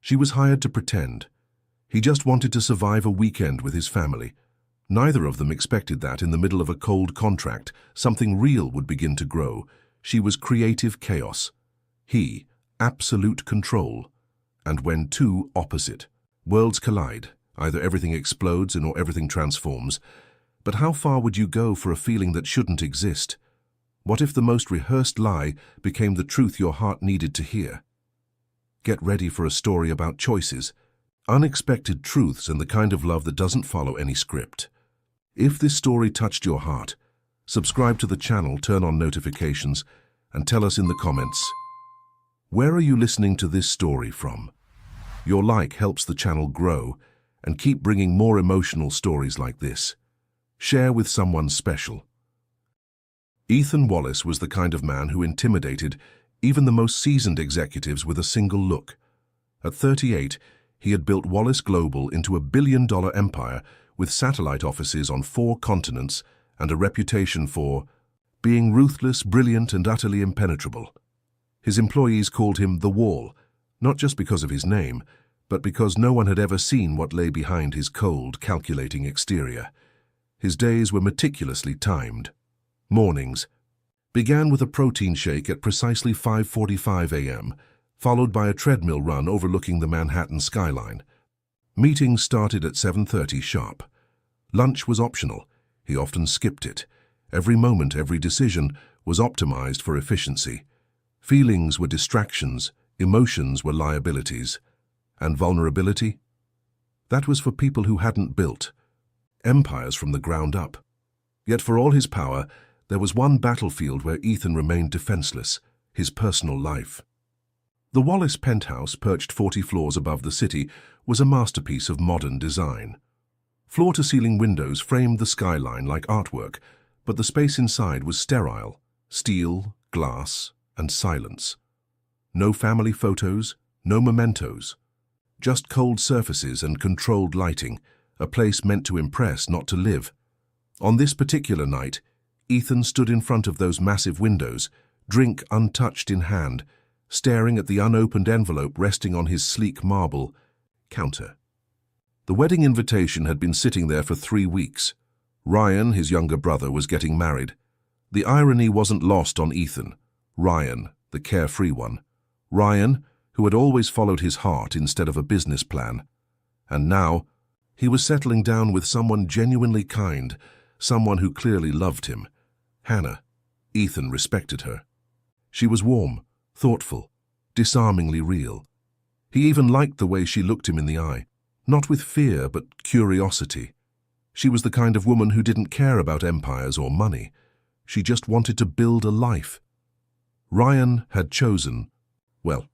She was hired to pretend. He just wanted to survive a weekend with his family. Neither of them expected that in the middle of a cold contract, something real would begin to grow. She was creative chaos. He, absolute control. And when two opposite worlds collide, either everything explodes or everything transforms. But how far would you go for a feeling that shouldn't exist? What if the most rehearsed lie became the truth your heart needed to hear? Get ready for a story about choices, unexpected truths, and the kind of love that doesn't follow any script. If this story touched your heart, subscribe to the channel, turn on notifications, and tell us in the comments, where are you listening to this story from? Your like helps the channel grow and keep bringing more emotional stories like this. Share with someone special. Ethan Wallace was the kind of man who intimidated even the most seasoned executives with a single look. At 38, he had built Wallace Global into a billion-dollar empire with satellite offices on 4 continents and a reputation for being ruthless, brilliant, and utterly impenetrable. His employees called him the Wall, not just because of his name, but because no one had ever seen what lay behind his cold, calculating exterior. His days were meticulously timed. Mornings began with a protein shake at precisely 5:45 a.m., followed by a treadmill run overlooking the Manhattan skyline. Meetings started at 7:30 sharp. Lunch was optional. He often skipped it. Every moment, every decision was optimized for efficiency. Feelings were distractions, emotions were liabilities. And vulnerability? That was for people who hadn't built empires from the ground up. Yet for all his power, there was one battlefield where Ethan remained defenseless, his personal life. The Wallace penthouse, perched 40 floors above the city, was a masterpiece of modern design. Floor-to-ceiling windows framed the skyline like artwork, but the space inside was sterile: steel, glass, and silence. No family photos, no mementos. Just cold surfaces and controlled lighting, a place meant to impress, not to live. On this particular night, Ethan stood in front of those massive windows, drink untouched in hand, staring at the unopened envelope resting on his sleek marble counter. The wedding invitation had been sitting there for 3 weeks. Ryan, his younger brother, was getting married. The irony wasn't lost on Ethan. Ryan, the carefree one. Ryan, who had always followed his heart instead of a business plan. And now, he was settling down with someone genuinely kind, someone who clearly loved him. Hannah. Ethan respected her. She was warm, thoughtful, disarmingly real. He even liked the way she looked him in the eye, not with fear but curiosity. She was the kind of woman who didn't care about empires or money. She just wanted to build a life. Ryan had chosen, well,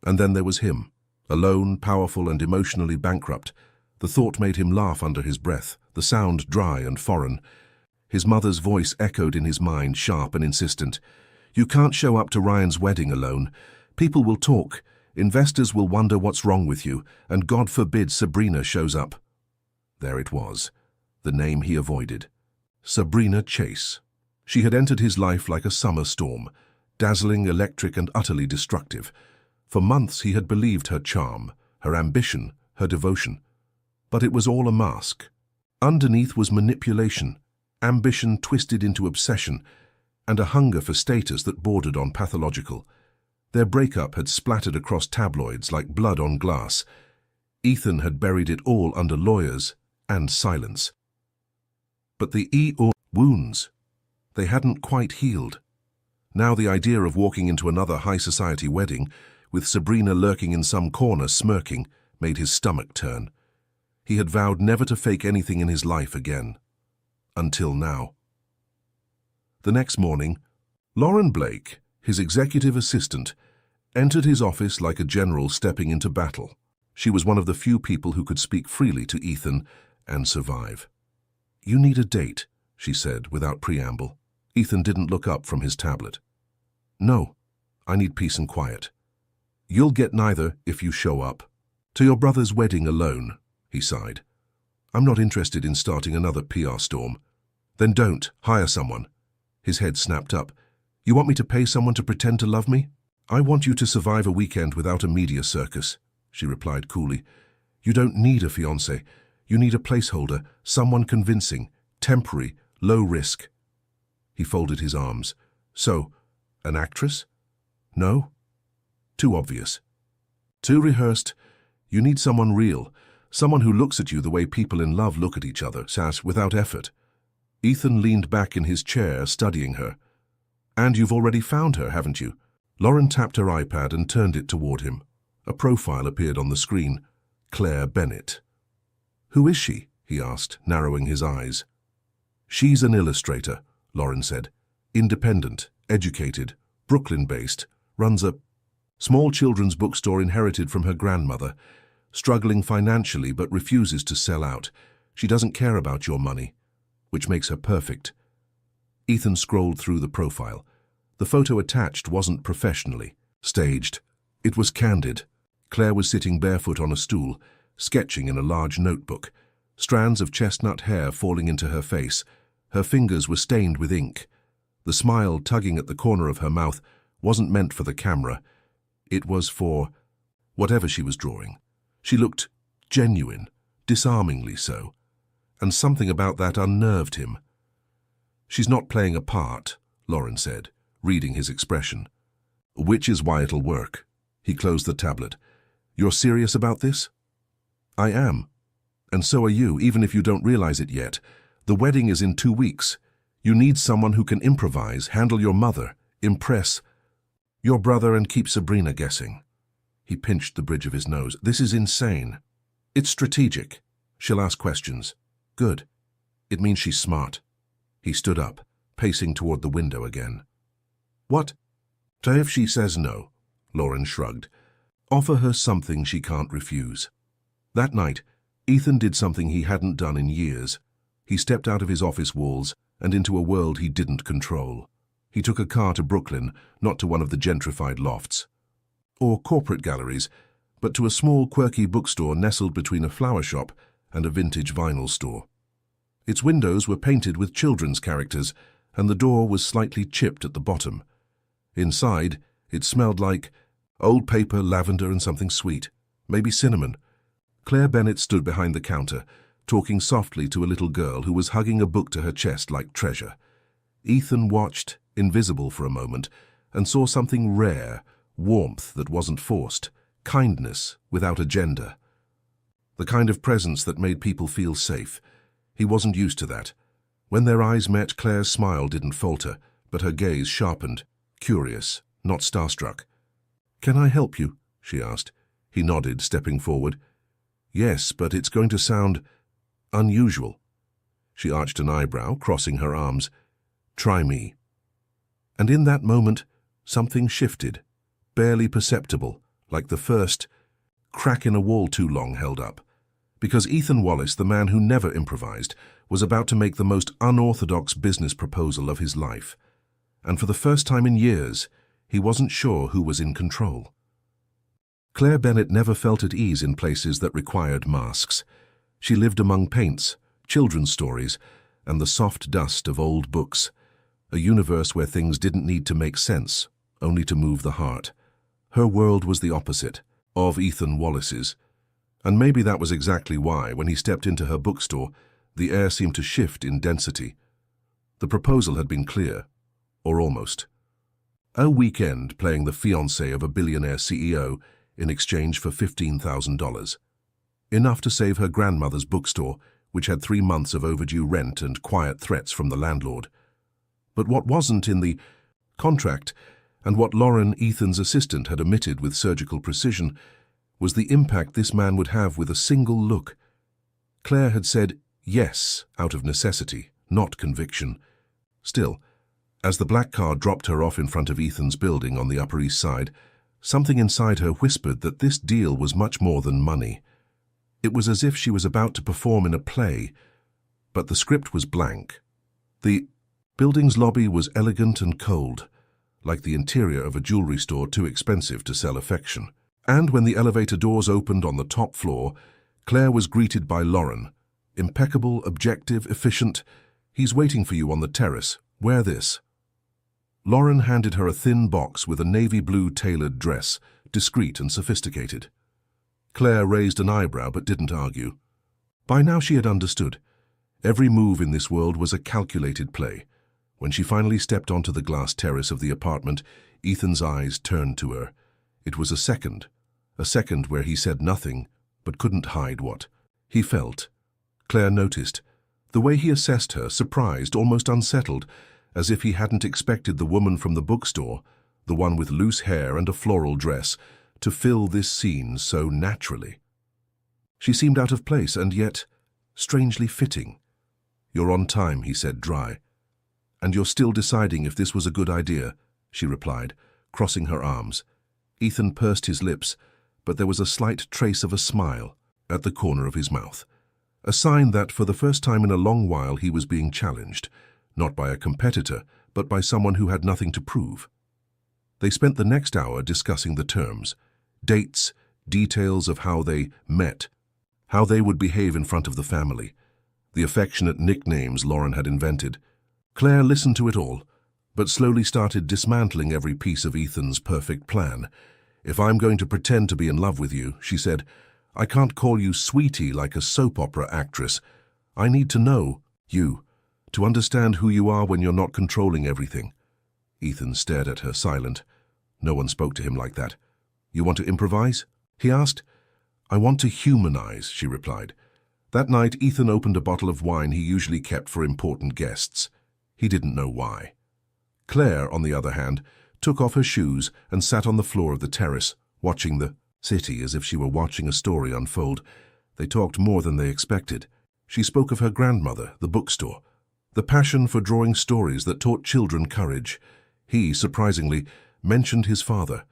and then there was him, alone, powerful, and emotionally bankrupt. The thought made him laugh under his breath, the sound dry and foreign. His mother's voice echoed in his mind, sharp and insistent. "You can't show up to Ryan's wedding alone. People will talk. Investors will wonder what's wrong with you, and God forbid Sabrina shows up." There it was, the name he avoided. Sabrina Chase. She had entered his life like a summer storm, dazzling, electric, and utterly destructive. For months he had believed her charm, her ambition, her devotion. But it was all a mask. Underneath was manipulation, ambition twisted into obsession, and a hunger for status that bordered on pathological. Their breakup had splattered across tabloids like blood on glass. Ethan had buried it all under lawyers and silence. But the wounds, they hadn't quite healed. Now the idea of walking into another high-society wedding, with Sabrina lurking in some corner smirking, made his stomach turn. He had vowed never to fake anything in his life again. Until now. The next morning, Lauren Blake, his executive assistant, entered his office like a general stepping into battle. She was one of the few people who could speak freely to Ethan and survive. "You need a date," she said without preamble. Ethan didn't look up from his tablet. "No, I need peace and quiet." "You'll get neither if you show up. To your brother's wedding alone," he sighed. "I'm not interested in starting another PR storm." "Then don't. Hire someone." His head snapped up. "You want me to pay someone to pretend to love me?" "I want you to survive a weekend without a media circus," she replied coolly. You don't need a fiancé. You need a placeholder, someone convincing, temporary, low risk. He folded his arms. So, an actress? No? Too obvious. Too rehearsed. You need someone real, someone who looks at you the way people in love look at each other, sat without effort. Ethan leaned back in his chair, studying her. And you've already found her, haven't you? Lauren tapped her iPad and turned it toward him. A profile appeared on the screen. Claire Bennett. Who is she? He asked, narrowing his eyes. She's an illustrator, Lauren said. Independent, educated, Brooklyn-based, runs a small children's bookstore inherited from her grandmother, struggling financially but refuses to sell out. She doesn't care about your money, which makes her perfect. Ethan scrolled through the profile. The photo attached wasn't professionally staged. It was candid. Claire was sitting barefoot on a stool, sketching in a large notebook, strands of chestnut hair falling into her face. Her fingers were stained with ink. The smile tugging at the corner of her mouth wasn't meant for the camera. It was for whatever she was drawing. She looked genuine, disarmingly so, and something about that unnerved him. She's not playing a part, Lauren said, reading his expression. Which is why it'll work. He closed the tablet. You're serious about this? I am. And so are you, even if you don't realize it yet. The wedding is in 2 weeks. You need someone who can improvise, handle your mother, impress your brother and keep Sabrina guessing. He pinched the bridge of his nose. This is insane. It's strategic. She'll ask questions. Good. It means she's smart. He stood up, pacing toward the window again. What? If she says no, Lauren shrugged. Offer her something she can't refuse. That night, Ethan did something he hadn't done in years. He stepped out of his office walls and into a world he didn't control. He took a car to Brooklyn, not to one of the gentrified lofts or corporate galleries, but to a small, quirky bookstore nestled between a flower shop and a vintage vinyl store. Its windows were painted with children's characters, and the door was slightly chipped at the bottom. Inside, it smelled like old paper, lavender, and something sweet, maybe cinnamon. Claire Bennett stood behind the counter, talking softly to a little girl who was hugging a book to her chest like treasure. Ethan watched, invisible for a moment, and saw something rare, warmth that wasn't forced, kindness without agenda. The kind of presence that made people feel safe. He wasn't used to that. When their eyes met, Claire's smile didn't falter, but her gaze sharpened, curious, not starstruck. Can I help you? She asked. He nodded, stepping forward. Yes, but it's going to sound unusual. She arched an eyebrow, crossing her arms. Try me. And in that moment, something shifted, barely perceptible, like the first crack in a wall too long held up. Because Ethan Wallace, the man who never improvised, was about to make the most unorthodox business proposal of his life. And for the first time in years, he wasn't sure who was in control. Claire Bennett never felt at ease in places that required masks. She lived among paints, children's stories, and the soft dust of old books, a universe where things didn't need to make sense, only to move the heart. Her world was the opposite of Ethan Wallace's, and maybe that was exactly why, when he stepped into her bookstore, the air seemed to shift in density. The proposal had been clear, or almost. A weekend playing the fiancé of a billionaire CEO in exchange for $15,000. Enough to save her grandmother's bookstore, which had 3 months of overdue rent and quiet threats from the landlord. But what wasn't in the contract, and what Lauren, Ethan's assistant, had omitted with surgical precision, was the impact this man would have with a single look. Claire had said yes out of necessity, not conviction. Still, as the black car dropped her off in front of Ethan's building on the Upper East Side, something inside her whispered that this deal was much more than money. It was as if she was about to perform in a play, but the script was blank. The building's lobby was elegant and cold, like the interior of a jewelry store too expensive to sell affection. And when the elevator doors opened on the top floor, Claire was greeted by Lauren. Impeccable, objective, efficient. He's waiting for you on the terrace. Wear this. Lauren handed her a thin box with a navy blue tailored dress, discreet and sophisticated. Claire raised an eyebrow but didn't argue. By now she had understood. Every move in this world was a calculated play. When she finally stepped onto the glass terrace of the apartment, Ethan's eyes turned to her. It was a second where he said nothing, but couldn't hide what he felt. Claire noticed. The way he assessed her, surprised, almost unsettled, as if he hadn't expected the woman from the bookstore, the one with loose hair and a floral dress, to fill this scene so naturally. She seemed out of place and yet strangely fitting. "You're on time," he said, dry. "And you're still deciding if this was a good idea," she replied, crossing her arms. Ethan pursed his lips, but there was a slight trace of a smile at the corner of his mouth. A sign that for the first time in a long while he was being challenged, not by a competitor, but by someone who had nothing to prove. They spent the next hour discussing the terms, dates, details of how they met, how they would behave in front of the family, the affectionate nicknames Lauren had invented. Claire listened to it all, but slowly started dismantling every piece of Ethan's perfect plan. "If I'm going to pretend to be in love with you," she said, "I can't call you sweetie like a soap opera actress. I need to know you, to understand who you are when you're not controlling everything." Ethan stared at her, silent. No one spoke to him like that. "You want to improvise?" he asked. "I want to humanize," she replied. That night, Ethan opened a bottle of wine he usually kept for important guests. He didn't know why. Claire, on the other hand, took off her shoes and sat on the floor of the terrace, watching the city as if she were watching a story unfold. They talked more than they expected. She spoke of her grandmother, the bookstore, the passion for drawing stories that taught children courage. He, surprisingly, mentioned his father,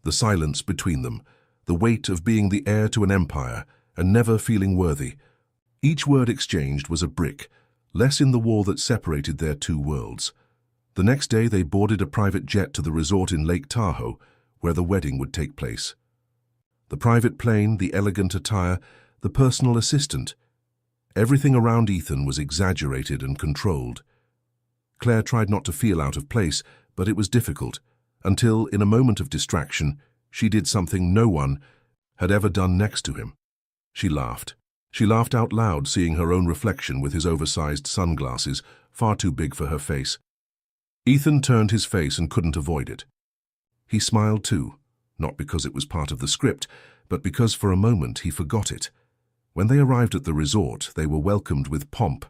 the silence between them, the weight of being the heir to an empire and never feeling worthy. Each word exchanged was a brick, less in the wall that separated their two worlds. The next day they boarded a private jet to the resort in Lake Tahoe, where the wedding would take place. The private plane, the elegant attire, the personal assistant. Everything around Ethan was exaggerated and controlled. Claire tried not to feel out of place, but it was difficult, until, in a moment of distraction, she did something no one had ever done next to him. She laughed. She laughed out loud, seeing her own reflection with his oversized sunglasses, far too big for her face. Ethan turned his face and couldn't avoid it. He smiled too, not because it was part of the script, but because for a moment he forgot it. When they arrived at the resort, they were welcomed with pomp.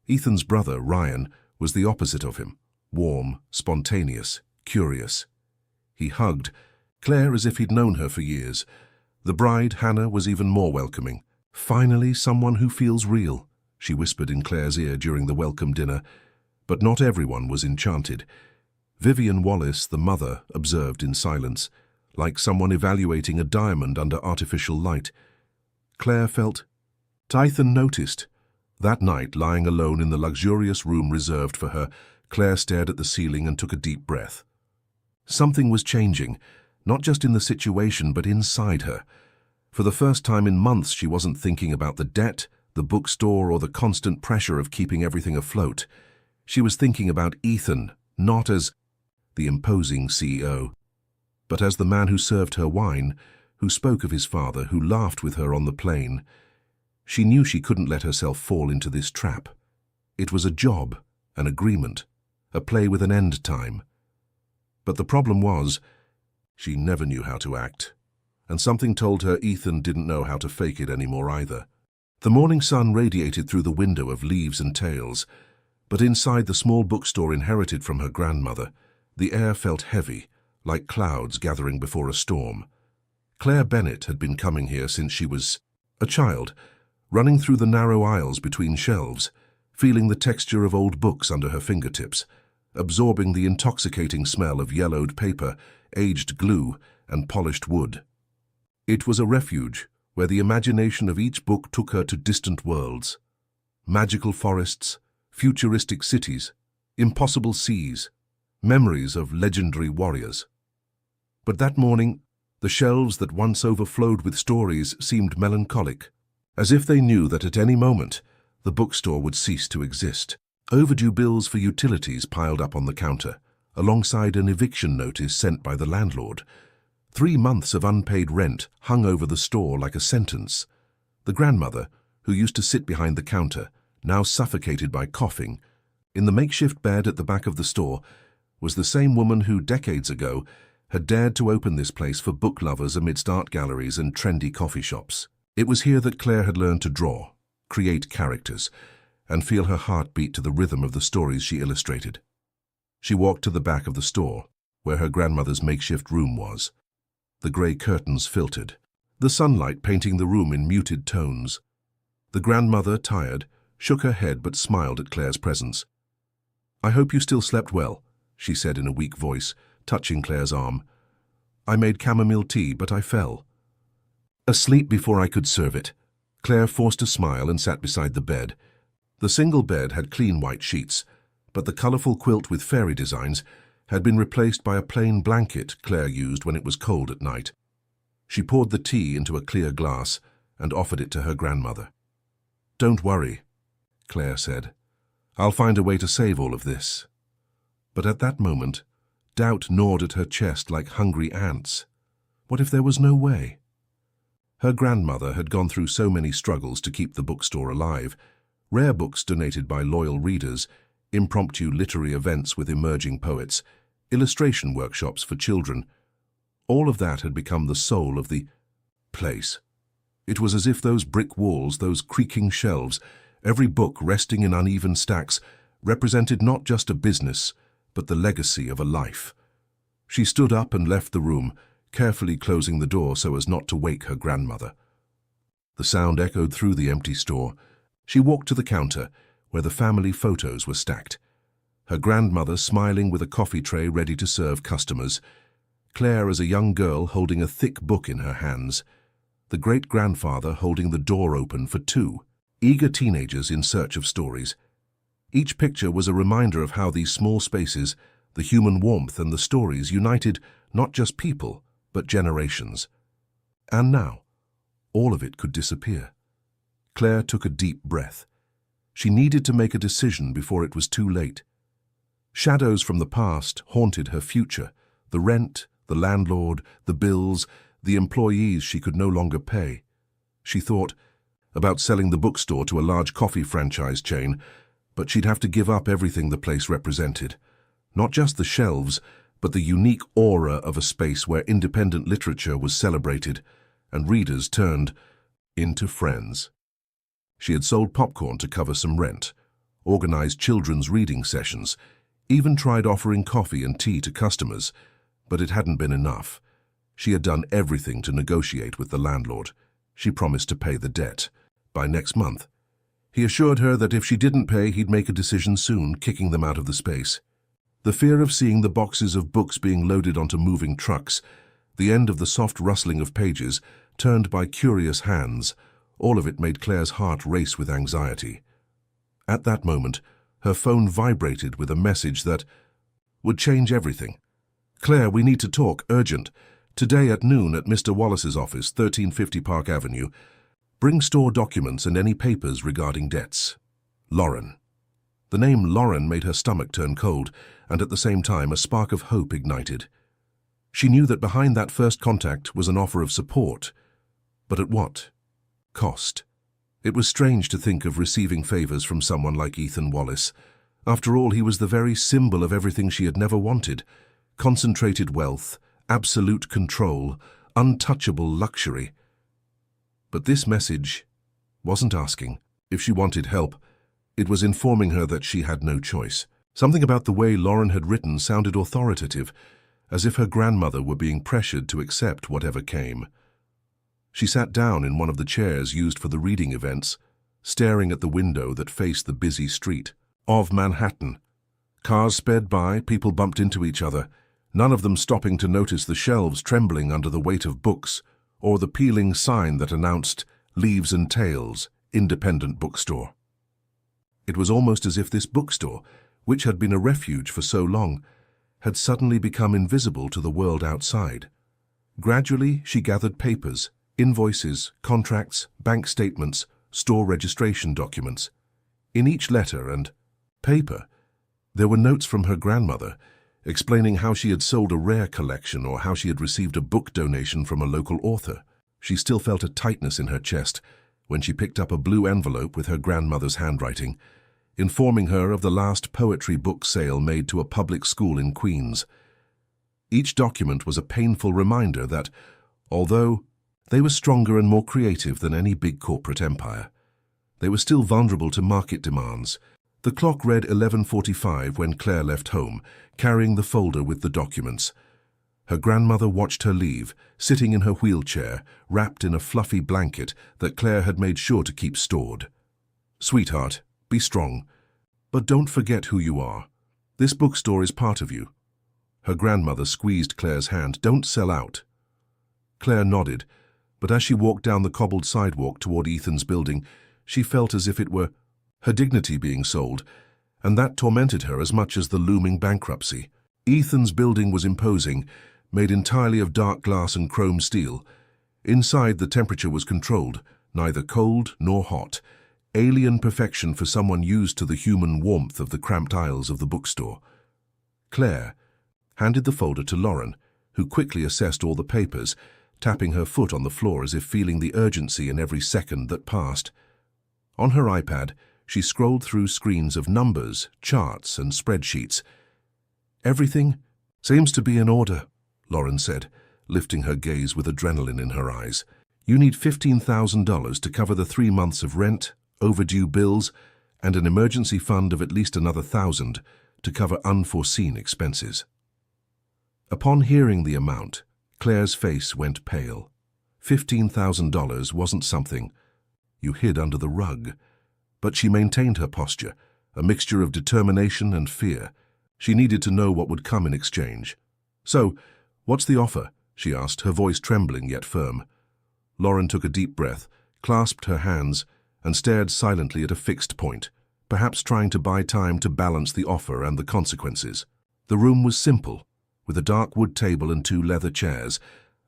Ethan's brother, Ryan, was the opposite of him, warm, spontaneous, curious. He hugged Claire as if he'd known her for years. The bride, Hannah, was even more welcoming. "Finally, someone who feels real," she whispered in Claire's ear during the welcome dinner. But not everyone was enchanted. Vivian Wallace, the mother, observed in silence, like someone evaluating a diamond under artificial light. Claire felt. Ethan noticed. That night, lying alone in the luxurious room reserved for her, Claire stared at the ceiling and took a deep breath. Something was changing, not just in the situation but inside her. For the first time in months, she wasn't thinking about the debt, the bookstore, or the constant pressure of keeping everything afloat. She was thinking about Ethan, not as the imposing CEO, but as the man who served her wine, who spoke of his father, who laughed with her on the plane. She knew she couldn't let herself fall into this trap. It was a job, an agreement, a play with an end time. But the problem was, she never knew how to act, and something told her Ethan didn't know how to fake it anymore either. The morning sun radiated through the window of leaves and tales, but inside the small bookstore inherited from her grandmother, the air felt heavy, like clouds gathering before a storm. Claire Bennett had been coming here since she was a child, running through the narrow aisles between shelves, feeling the texture of old books under her fingertips, absorbing the intoxicating smell of yellowed paper, aged glue, and polished wood. It was a refuge where the imagination of each book took her to distant worlds. Magical forests, futuristic cities, impossible seas, memories of legendary warriors. But that morning, the shelves that once overflowed with stories seemed melancholic, as if they knew that at any moment the bookstore would cease to exist. Overdue bills for utilities piled up on the counter, alongside an eviction notice sent by the landlord. 3 months of unpaid rent hung over the store like a sentence. The grandmother, who used to sit behind the counter, now suffocated by coughing, in the makeshift bed at the back of the store, was the same woman who, decades ago, had dared to open this place for book lovers amidst art galleries and trendy coffee shops. It was here that Claire had learned to draw, create characters, and feel her heart beat to the rhythm of the stories she illustrated. She walked to the back of the store, where her grandmother's makeshift room was. The grey curtains filtered, the sunlight painting the room in muted tones. The grandmother, tired, shook her head but smiled at Claire's presence. "I hope you still slept well," she said in a weak voice, touching Claire's arm. "I made chamomile tea, but I fell." Asleep before I could serve it. Claire forced a smile and sat beside the bed. The single bed had clean white sheets, but the colourful quilt with fairy designs had been replaced by a plain blanket Claire used when it was cold at night. She poured the tea into a clear glass and offered it to her grandmother. "Don't worry," Claire said. "I'll find a way to save all of this." But at that moment, doubt gnawed at her chest like hungry ants. What if there was no way? Her grandmother had gone through so many struggles to keep the bookstore alive: rare books donated by loyal readers, impromptu literary events with emerging poets, illustration workshops for children. All of that had become the soul of the place. It was as if those brick walls, those creaking shelves, every book resting in uneven stacks, represented not just a business, but the legacy of a life. She stood up and left the room, carefully closing the door so as not to wake her grandmother. The sound echoed through the empty store. She walked to the counter, where the family photos were stacked. Her grandmother smiling with a coffee tray ready to serve customers. Claire as a young girl holding a thick book in her hands. The great-grandfather holding the door open for 2, eager teenagers in search of stories. Each picture was a reminder of how these small spaces, the human warmth and the stories, united not just people, but generations. And now, all of it could disappear. Claire took a deep breath. She needed to make a decision before it was too late. Shadows from the past haunted her future: the rent, the landlord, the bills, the employees she could no longer pay. She thought about selling the bookstore to a large coffee franchise chain, but she'd have to give up everything the place represented. Not just the shelves, but the unique aura of a space where independent literature was celebrated and readers turned into friends. She had sold popcorn to cover some rent, organized children's reading sessions, even tried offering coffee and tea to customers, but it hadn't been enough. She had done everything to negotiate with the landlord. She promised to pay the debt by next month. He assured her that if she didn't pay, he'd make a decision soon, kicking them out of the space. The fear of seeing the boxes of books being loaded onto moving trucks, the end of the soft rustling of pages, turned by curious hands, all of it made Claire's heart race with anxiety. At that moment, her phone vibrated with a message that would change everything. "Claire, we need to talk, urgent. Today at noon at Mr. Wallace's office, 1350 Park Avenue. Bring store documents and any papers regarding debts. Lauren." The name Lauren made her stomach turn cold, and at the same time a spark of hope ignited. She knew that behind that first contact was an offer of support. But at what cost? It was strange to think of receiving favors from someone like Ethan Wallace. After all, he was the very symbol of everything she had never wanted: concentrated wealth, absolute control, untouchable luxury. But this message wasn't asking if she wanted help. It was informing her that she had no choice. Something about the way Lauren had written sounded authoritative, as if her grandmother were being pressured to accept whatever came. She sat down in one of the chairs used for the reading events, staring at the window that faced the busy street of Manhattan. Cars sped by, people bumped into each other, none of them stopping to notice the shelves trembling under the weight of books, or the peeling sign that announced Leaves and Tales, Independent Bookstore. It was almost as if this bookstore, which had been a refuge for so long, had suddenly become invisible to the world outside. Gradually, she gathered papers, invoices, contracts, bank statements, store registration documents. In each letter and paper, there were notes from her grandmother, explaining how she had sold a rare collection or how she had received a book donation from a local author. She still felt a tightness in her chest when she picked up a blue envelope with her grandmother's handwriting, informing her of the last poetry book sale made to a public school in Queens. Each document was a painful reminder that, although they were stronger and more creative than any big corporate empire, they were still vulnerable to market demands. The clock read 11:45 when Claire left home, carrying the folder with the documents. Her grandmother watched her leave, sitting in her wheelchair, wrapped in a fluffy blanket that Claire had made sure to keep stored. "Sweetheart, be strong, but don't forget who you are. This bookstore is part of you." Her grandmother squeezed Claire's hand. "Don't sell out." Claire nodded, but as she walked down the cobbled sidewalk toward Ethan's building, she felt as if it were her dignity being sold, and that tormented her as much as the looming bankruptcy. Ethan's building was imposing, made entirely of dark glass and chrome steel. Inside, the temperature was controlled, neither cold nor hot, alien perfection for someone used to the human warmth of the cramped aisles of the bookstore. Claire handed the folder to Lauren, who quickly assessed all the papers, tapping her foot on the floor as if feeling the urgency in every second that passed. On her iPad, she scrolled through screens of numbers, charts, and spreadsheets. "Everything seems to be in order," Lauren said, lifting her gaze with adrenaline in her eyes. "You need $15,000 to cover the 3 months of rent, overdue bills, and an emergency fund of at least another $1,000 to cover unforeseen expenses." Upon hearing the amount, Claire's face went pale. $15,000 wasn't something you hid under the rug, but she maintained her posture, a mixture of determination and fear. She needed to know what would come in exchange. "So, what's the offer?" she asked, her voice trembling yet firm. Lauren took a deep breath, clasped her hands, and stared silently at a fixed point, perhaps trying to buy time to balance the offer and the consequences. The room was simple, with a dark wood table and 2 leather chairs,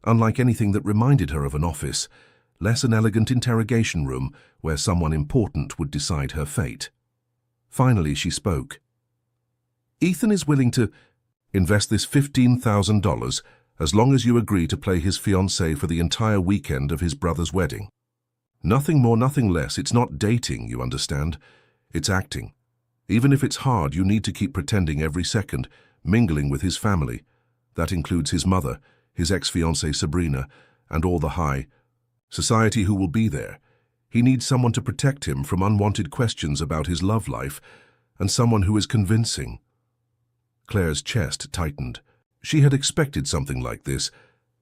unlike anything that reminded her of an office, less an elegant interrogation room where someone important would decide her fate. Finally, she spoke. "Ethan is willing to invest this $15,000 as long as you agree to play his fiancée for the entire weekend of his brother's wedding. Nothing more, nothing less. It's not dating, you understand. It's acting. Even if it's hard, you need to keep pretending every second, mingling with his family. That includes his mother, his ex-fiancée Sabrina, and all the high society who will be there. He needs someone to protect him from unwanted questions about his love life, and someone who is convincing." Claire's chest tightened. She had expected something like this,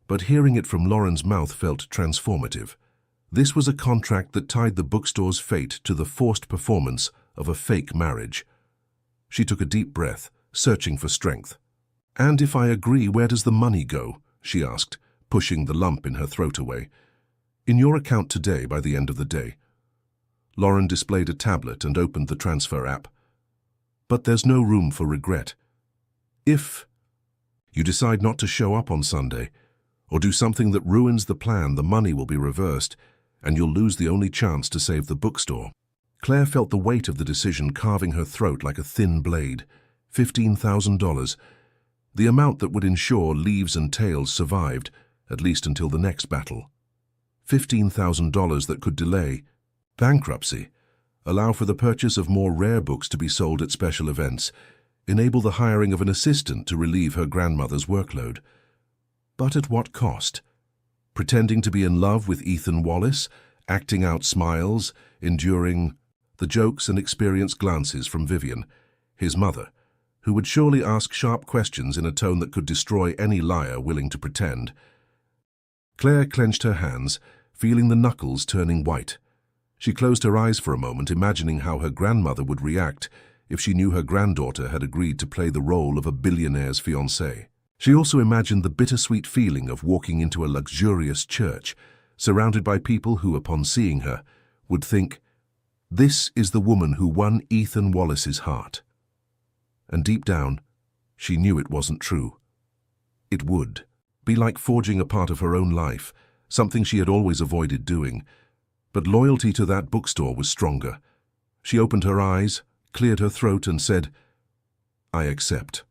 but hearing it from Lauren's mouth felt transformative. This was a contract that tied the bookstore's fate to the forced performance of a fake marriage. She took a deep breath, searching for strength. "And if I agree, where does the money go?" she asked, pushing the lump in her throat away. "In your account today by the end of the day." Lauren displayed a tablet and opened the transfer app. "But there's no room for regret. If you decide not to show up on Sunday, or do something that ruins the plan, the money will be reversed, and you'll lose the only chance to save the bookstore." Claire felt the weight of the decision carving her throat like a thin blade. $15,000. The amount that would ensure Leaves and Tales survived, at least until the next battle. $15,000 that could delay bankruptcy, allow for the purchase of more rare books to be sold at special events, enable the hiring of an assistant to relieve her grandmother's workload. But at what cost? Pretending to be in love with Ethan Wallace, acting out smiles, enduring the jokes and experienced glances from Vivian, his mother, who would surely ask sharp questions in a tone that could destroy any liar willing to pretend. Claire clenched her hands, feeling the knuckles turning white. She closed her eyes for a moment, imagining how her grandmother would react if she knew her granddaughter had agreed to play the role of a billionaire's fiancé. She also imagined the bittersweet feeling of walking into a luxurious church, surrounded by people who, upon seeing her, would think, "This is the woman who won Ethan Wallace's heart." And deep down, she knew it wasn't true. It would be like forging a part of her own life, something she had always avoided doing. But loyalty to that bookstore was stronger. She opened her eyes, cleared her throat, and said, "I accept."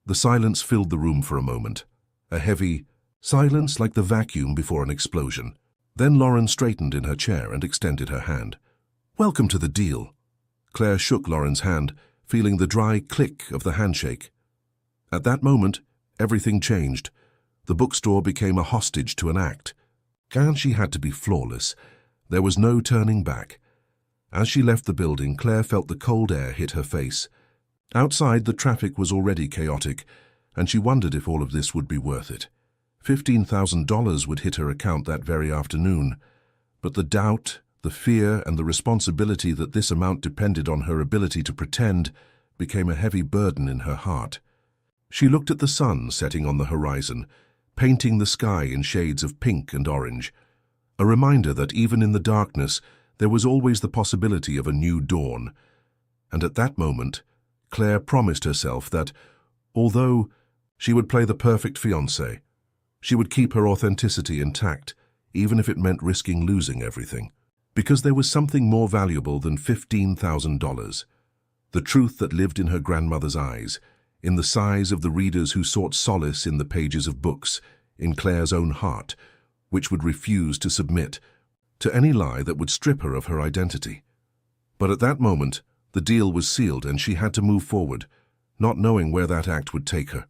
The silence filled the room for a moment. A heavy silence like the vacuum before an explosion. Then Lauren straightened in her chair and extended her hand. "Welcome to the deal." Claire shook Lauren's hand, feeling the dry click of the handshake. At that moment, everything changed. The bookstore became a hostage to an act. And she had to be flawless. There was no turning back. As she left the building, Claire felt the cold air hit her face. Outside, the traffic was already chaotic, and she wondered if all of this would be worth it. $15,000 would hit her account that very afternoon. But the doubt, the fear, and the responsibility that this amount depended on her ability to pretend became a heavy burden in her heart. She looked at the sun setting on the horizon, painting the sky in shades of pink and orange. A reminder that even in the darkness, there was always the possibility of a new dawn. And at that moment, Claire promised herself that, although she would play the perfect fiancé, she would keep her authenticity intact, even if it meant risking losing everything. Because there was something more valuable than $15,000. The truth that lived in her grandmother's eyes, in the sighs of the readers who sought solace in the pages of books, in Claire's own heart, which would refuse to submit to any lie that would strip her of her identity. But at that moment, the deal was sealed and she had to move forward, not knowing where that act would take her.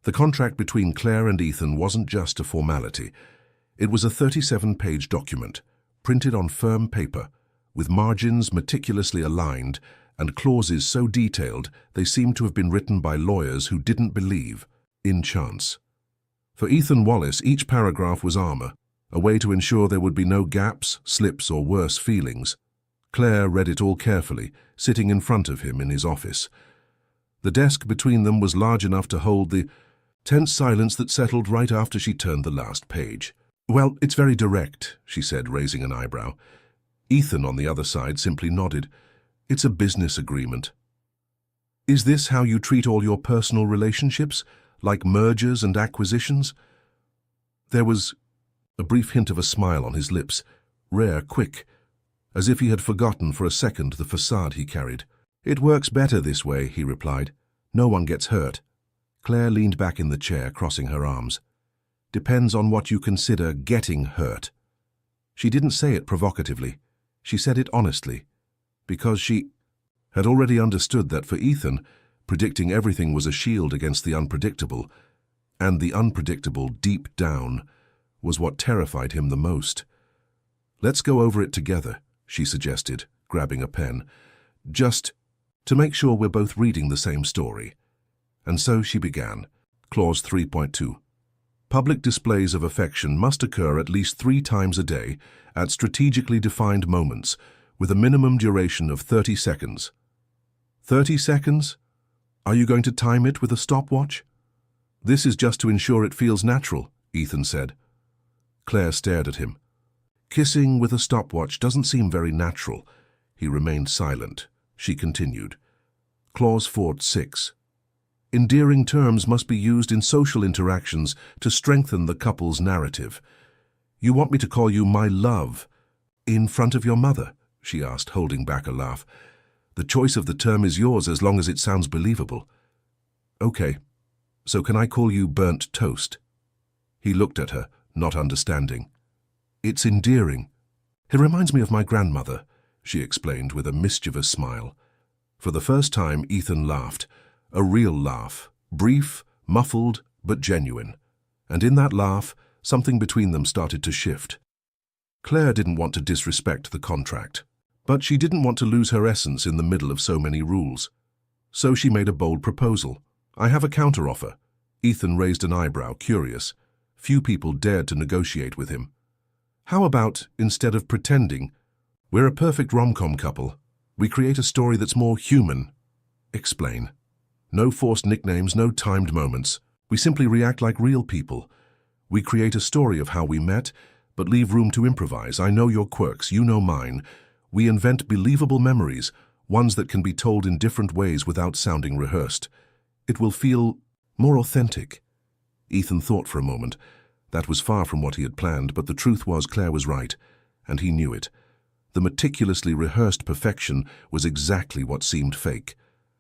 The contract between Claire and Ethan wasn't just a formality. It was a 37-page document, printed on firm paper, with margins meticulously aligned and clauses so detailed they seemed to have been written by lawyers who didn't believe in chance. For Ethan Wallace, each paragraph was armor, a way to ensure there would be no gaps, slips, or worse feelings. Claire read it all carefully, sitting in front of him in his office. The desk between them was large enough to hold the tense silence that settled right after she turned the last page. "Well, it's very direct," she said, raising an eyebrow. Ethan, on the other side, simply nodded. "It's a business agreement." "Is this how you treat all your personal relationships, like mergers and acquisitions?" There was a brief hint of a smile on his lips, rare, quick, as if he had forgotten for a second the facade he carried. "It works better this way," he replied. "No one gets hurt." Claire leaned back in the chair, crossing her arms. "Depends on what you consider getting hurt." She didn't say it provocatively. She said it honestly, because she had already understood that for Ethan, predicting everything was a shield against the unpredictable, and the unpredictable, deep down, was what terrified him the most. "Let's go over it together," she suggested, grabbing a pen, "just to make sure we're both reading the same story." And so she began. Clause 3.2. Public displays of affection must occur at least 3 times a day at strategically defined moments with a minimum duration of 30 seconds. 30 seconds? Are you going to time it with a stopwatch? "This is just to ensure it feels natural," Ethan said. Claire stared at him. "Kissing with a stopwatch doesn't seem very natural." He remained silent. She continued. Clause 4.6. Endearing terms must be used in social interactions to strengthen the couple's narrative. "You want me to call you my love in front of your mother?" she asked, holding back a laugh. "The choice of the term is yours as long as it sounds believable." "Okay, so can I call you burnt toast?" He looked at her, not understanding. "It's endearing. It reminds me of my grandmother," she explained with a mischievous smile. For the first time, Ethan laughed. A real laugh, brief, muffled, but genuine. And in that laugh, something between them started to shift. Claire didn't want to disrespect the contract, but she didn't want to lose her essence in the middle of so many rules. So she made a bold proposal. "I have a counteroffer." Ethan raised an eyebrow, curious. Few people dared to negotiate with him. "How about, instead of pretending, we're a perfect rom-com couple, we create a story that's more human?" "Explain." "No forced nicknames, no timed moments. We simply react like real people. We create a story of how we met, but leave room to improvise. I know your quirks, you know mine. We invent believable memories, ones that can be told in different ways without sounding rehearsed. It will feel more authentic." Ethan thought for a moment. That was far from what he had planned, but the truth was Claire was right, and he knew it. The meticulously rehearsed perfection was exactly what seemed fake.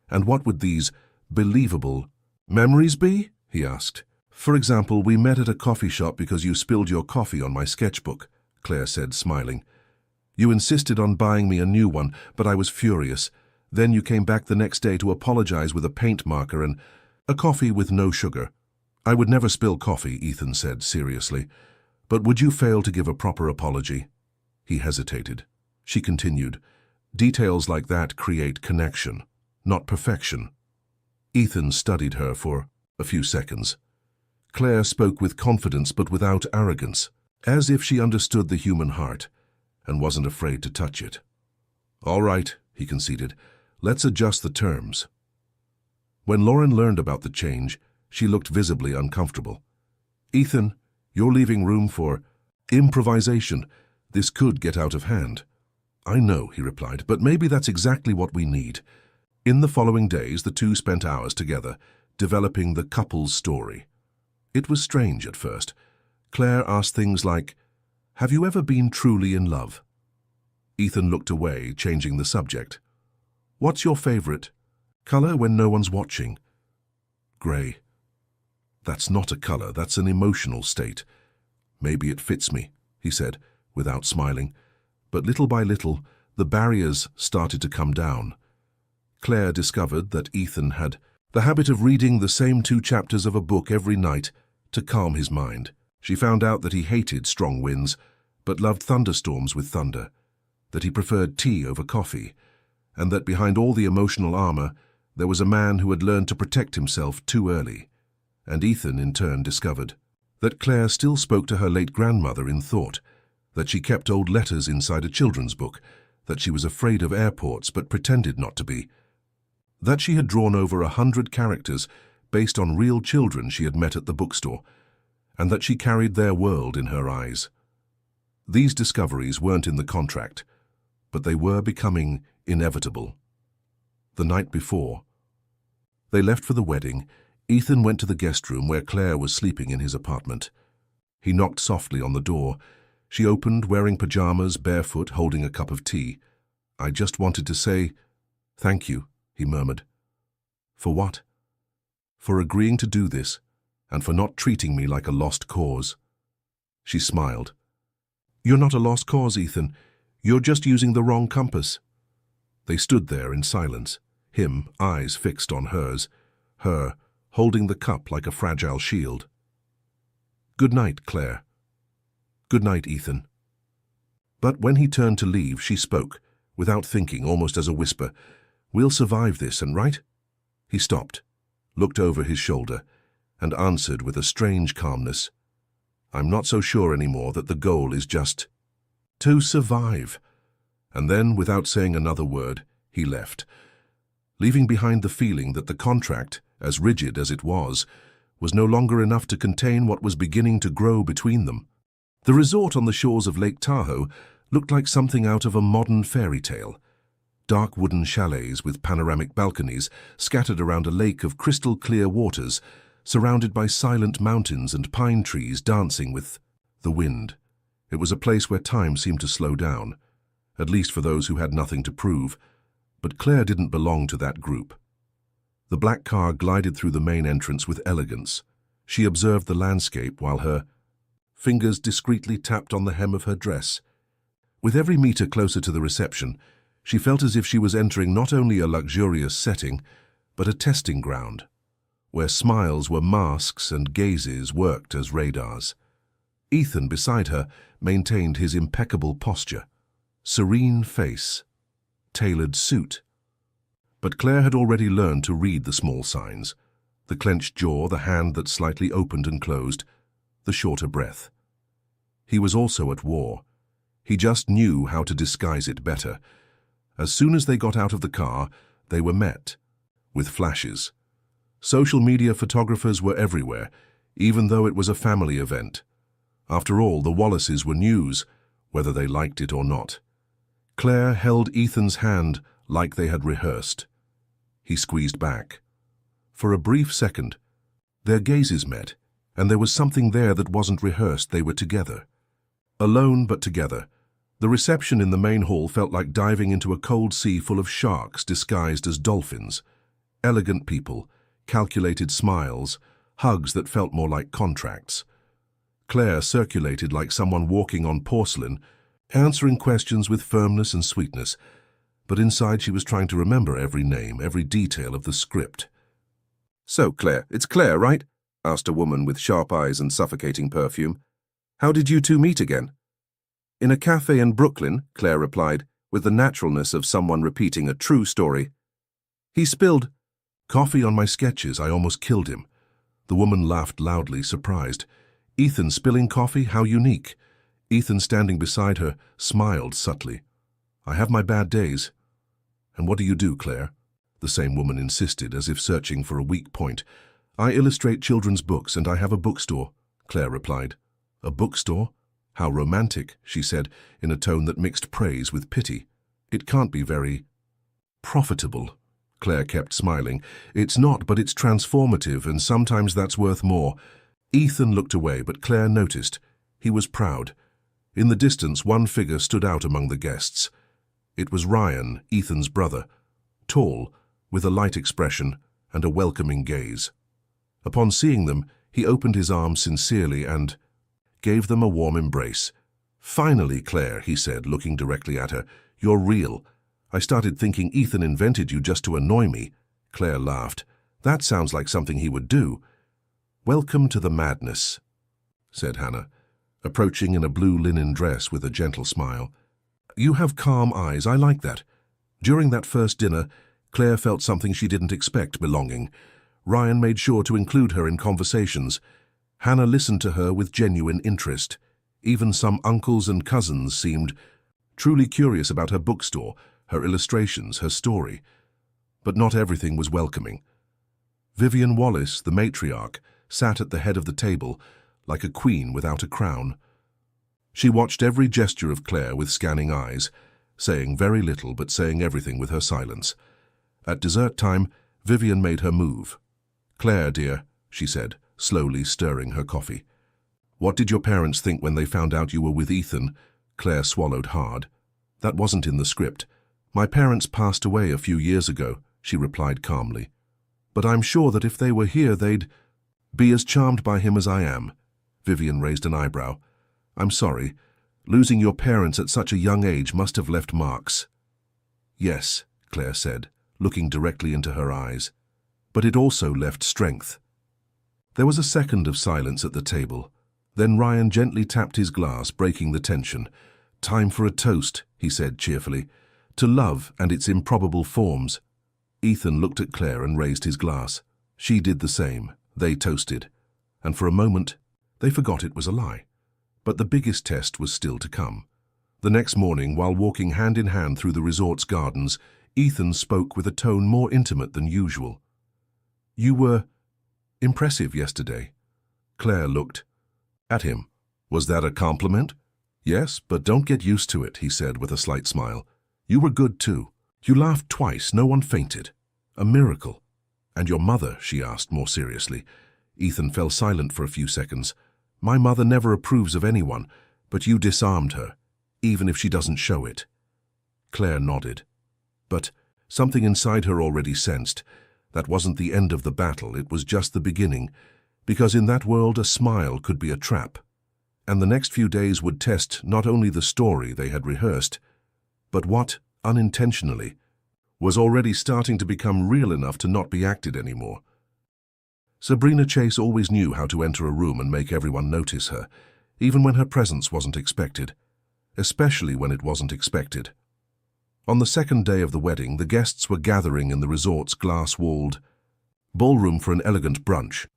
And what would these believable Memories be? He asked. For example, we met at a coffee shop because you spilled your coffee on my sketchbook, Claire said, smiling. You insisted on buying me a new one, but I was furious. Then you came back the next day to apologize with a paint marker and a coffee with no sugar. I would never spill coffee, Ethan said seriously. But would you fail to give a proper apology? He hesitated. She continued. Details like that create connection, not perfection. Ethan studied her for a few seconds. Claire spoke with confidence but without arrogance, as if she understood the human heart and wasn't afraid to touch it. All right, he conceded. Let's adjust the terms. When Lauren learned about the change, she looked visibly uncomfortable. Ethan, you're leaving room for improvisation. This could get out of hand. I know, he replied, but maybe that's exactly what we need. In the following days, the two spent hours together, developing the couple's story. It was strange at first. Claire asked things like, have you ever been truly in love? Ethan looked away, changing the subject. What's your favorite color when no one's watching? Gray. That's not a color, that's an emotional state. Maybe it fits me, he said, without smiling. But little by little, the barriers started to come down. Claire discovered that Ethan had the habit of reading the same 2 chapters of a book every night to calm his mind. She found out that he hated strong winds, but loved thunderstorms with thunder, that he preferred tea over coffee, and that behind all the emotional armor, there was a man who had learned to protect himself too early. And Ethan, in turn, discovered that Claire still spoke to her late grandmother in thought, that she kept old letters inside a children's book, that she was afraid of airports but pretended not to be, that she had drawn over 100 characters based on real children she had met at the bookstore, and that she carried their world in her eyes. These discoveries weren't in the contract, but they were becoming inevitable. The night before they left for the wedding, Ethan went to the guest room where Claire was sleeping in his apartment. He knocked softly on the door. She opened, wearing pajamas, barefoot, holding a cup of tea. I just wanted to say, thank you, he murmured. For what? For agreeing to do this, and for not treating me like a lost cause. She smiled. You're not a lost cause, Ethan. You're just using the wrong compass. They stood there in silence, him, eyes fixed on hers, her, holding the cup like a fragile shield. Good night, Claire. Good night, Ethan. But when he turned to leave, she spoke, without thinking, almost as a whisper. We'll survive this, and right? He stopped, looked over his shoulder, and answered with a strange calmness. I'm not so sure anymore that the goal is just to survive. And then, without saying another word, he left, leaving behind the feeling that the contract, as rigid as it was no longer enough to contain what was beginning to grow between them. The resort on the shores of Lake Tahoe looked like something out of a modern fairy tale. Dark wooden chalets with panoramic balconies scattered around a lake of crystal-clear waters, surrounded by silent mountains and pine trees dancing with the wind. It was a place where time seemed to slow down, at least for those who had nothing to prove, but Claire didn't belong to that group. The black car glided through the main entrance with elegance. She observed the landscape while her fingers discreetly tapped on the hem of her dress. With every meter closer to the reception, she felt as if she was entering not only a luxurious setting, but a testing ground, where smiles were masks and gazes worked as radars. Ethan, beside her, maintained his impeccable posture, serene face, tailored suit. But Claire had already learned to read the small signs, the clenched jaw, the hand that slightly opened and closed, the shorter breath. He was also at war. He just knew how to disguise it better. As soon as they got out of the car, they were met with flashes. Social media photographers were everywhere, even though it was a family event. After all, the Wallaces were news, whether they liked it or not. Claire held Ethan's hand like they had rehearsed. He squeezed back. For a brief second, their gazes met, and there was something there that wasn't rehearsed. They were together. Alone but together. The reception in the main hall felt like diving into a cold sea full of sharks disguised as dolphins. Elegant people, calculated smiles, hugs that felt more like contracts. Claire circulated like someone walking on porcelain, answering questions with firmness and sweetness, but inside she was trying to remember every name, every detail of the script. "So, Claire, it's Claire, right?" asked a woman with sharp eyes and suffocating perfume. "How did you two meet again?" "In a cafe in Brooklyn," Claire replied, with the naturalness of someone repeating a true story. "He spilled coffee on my sketches. I almost killed him." The woman laughed loudly, surprised. Ethan spilling coffee? How unique. Ethan, standing beside her, smiled subtly. "I have my bad days." "And what do you do, Claire?" The same woman insisted, as if searching for a weak point. "I illustrate children's books, and I have a bookstore," Claire replied. "A bookstore? How romantic," she said, in a tone that mixed praise with pity. "It can't be very profitable." Claire kept smiling. "It's not, but it's transformative, and sometimes that's worth more." Ethan looked away, but Claire noticed. He was proud. In the distance, one figure stood out among the guests. It was Ryan, Ethan's brother, tall, with a light expression and a welcoming gaze. Upon seeing them, he opened his arms sincerely and gave them a warm embrace. "Finally, Claire," he said, looking directly at her, "you're real. I started thinking Ethan invented you just to annoy me." Claire laughed. "That sounds like something he would do." "Welcome to the madness," said Hannah, approaching in a blue linen dress with a gentle smile. "You have calm eyes. I like that." During that first dinner, Claire felt something she didn't expect: belonging. Ryan made sure to include her in conversations. Hannah listened to her with genuine interest. Even some uncles and cousins seemed truly curious about her bookstore, her illustrations, her story. But not everything was welcoming. Vivian Wallace, the matriarch, sat at the head of the table, like a queen without a crown. She watched every gesture of Claire with scanning eyes, saying very little but saying everything with her silence. At dessert time, Vivian made her move. "Claire, dear," she said, slowly stirring her coffee. "What did your parents think when they found out you were with Ethan?" Claire swallowed hard. "That wasn't in the script. My parents passed away a few years ago," she replied calmly. "But I'm sure that if they were here, they'd be as charmed by him as I am." Vivian raised an eyebrow. "I'm sorry. Losing your parents at such a young age must have left marks." "Yes," Claire said, looking directly into her eyes. "But it also left strength." There was a second of silence at the table. Then Ryan gently tapped his glass, breaking the tension. "Time for a toast," he said cheerfully. "To love and its improbable forms." Ethan looked at Claire and raised his glass. She did the same. They toasted. And for a moment, they forgot it was a lie. But the biggest test was still to come. The next morning, while walking hand in hand through the resort's gardens, Ethan spoke with a tone more intimate than usual. "You were impressive yesterday." Claire looked at him. "Was that a compliment?" "Yes, but don't get used to it," he said with a slight smile. "You were good too. You laughed twice. No one fainted. A miracle." "And your mother?" she asked more seriously. Ethan fell silent for a few seconds. "My mother never approves of anyone, but you disarmed her, even if she doesn't show it." Claire nodded. But something inside her already sensed. That wasn't the end of the battle, it was just the beginning, because in that world a smile could be a trap. And the next few days would test not only the story they had rehearsed, but what, unintentionally, was already starting to become real enough to not be acted anymore. Sabrina Chase always knew how to enter a room and make everyone notice her, even when her presence wasn't expected, especially when it wasn't expected. On the second day of the wedding, the guests were gathering in the resort's glass-walled ballroom for an elegant brunch.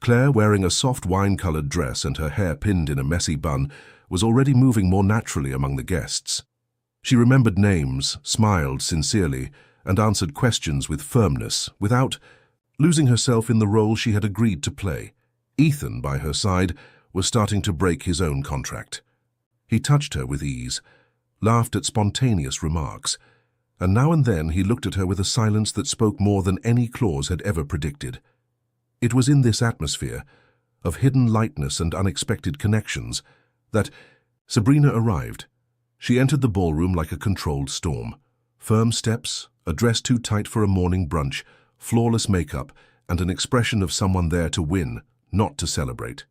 Claire, wearing a soft wine-colored dress and her hair pinned in a messy bun, was already moving more naturally among the guests. She remembered names, smiled sincerely, and answered questions with firmness, without losing herself in the role she had agreed to play. Ethan, by her side, was starting to break his own contract. He touched her with ease, laughed at spontaneous remarks, and now and then he looked at her with a silence that spoke more than any clause had ever predicted. It was in this atmosphere, of hidden lightness and unexpected connections, that Sabrina arrived. She entered the ballroom like a controlled storm. Firm steps, a dress too tight for a morning brunch, flawless makeup, and an expression of someone there to win, not to celebrate.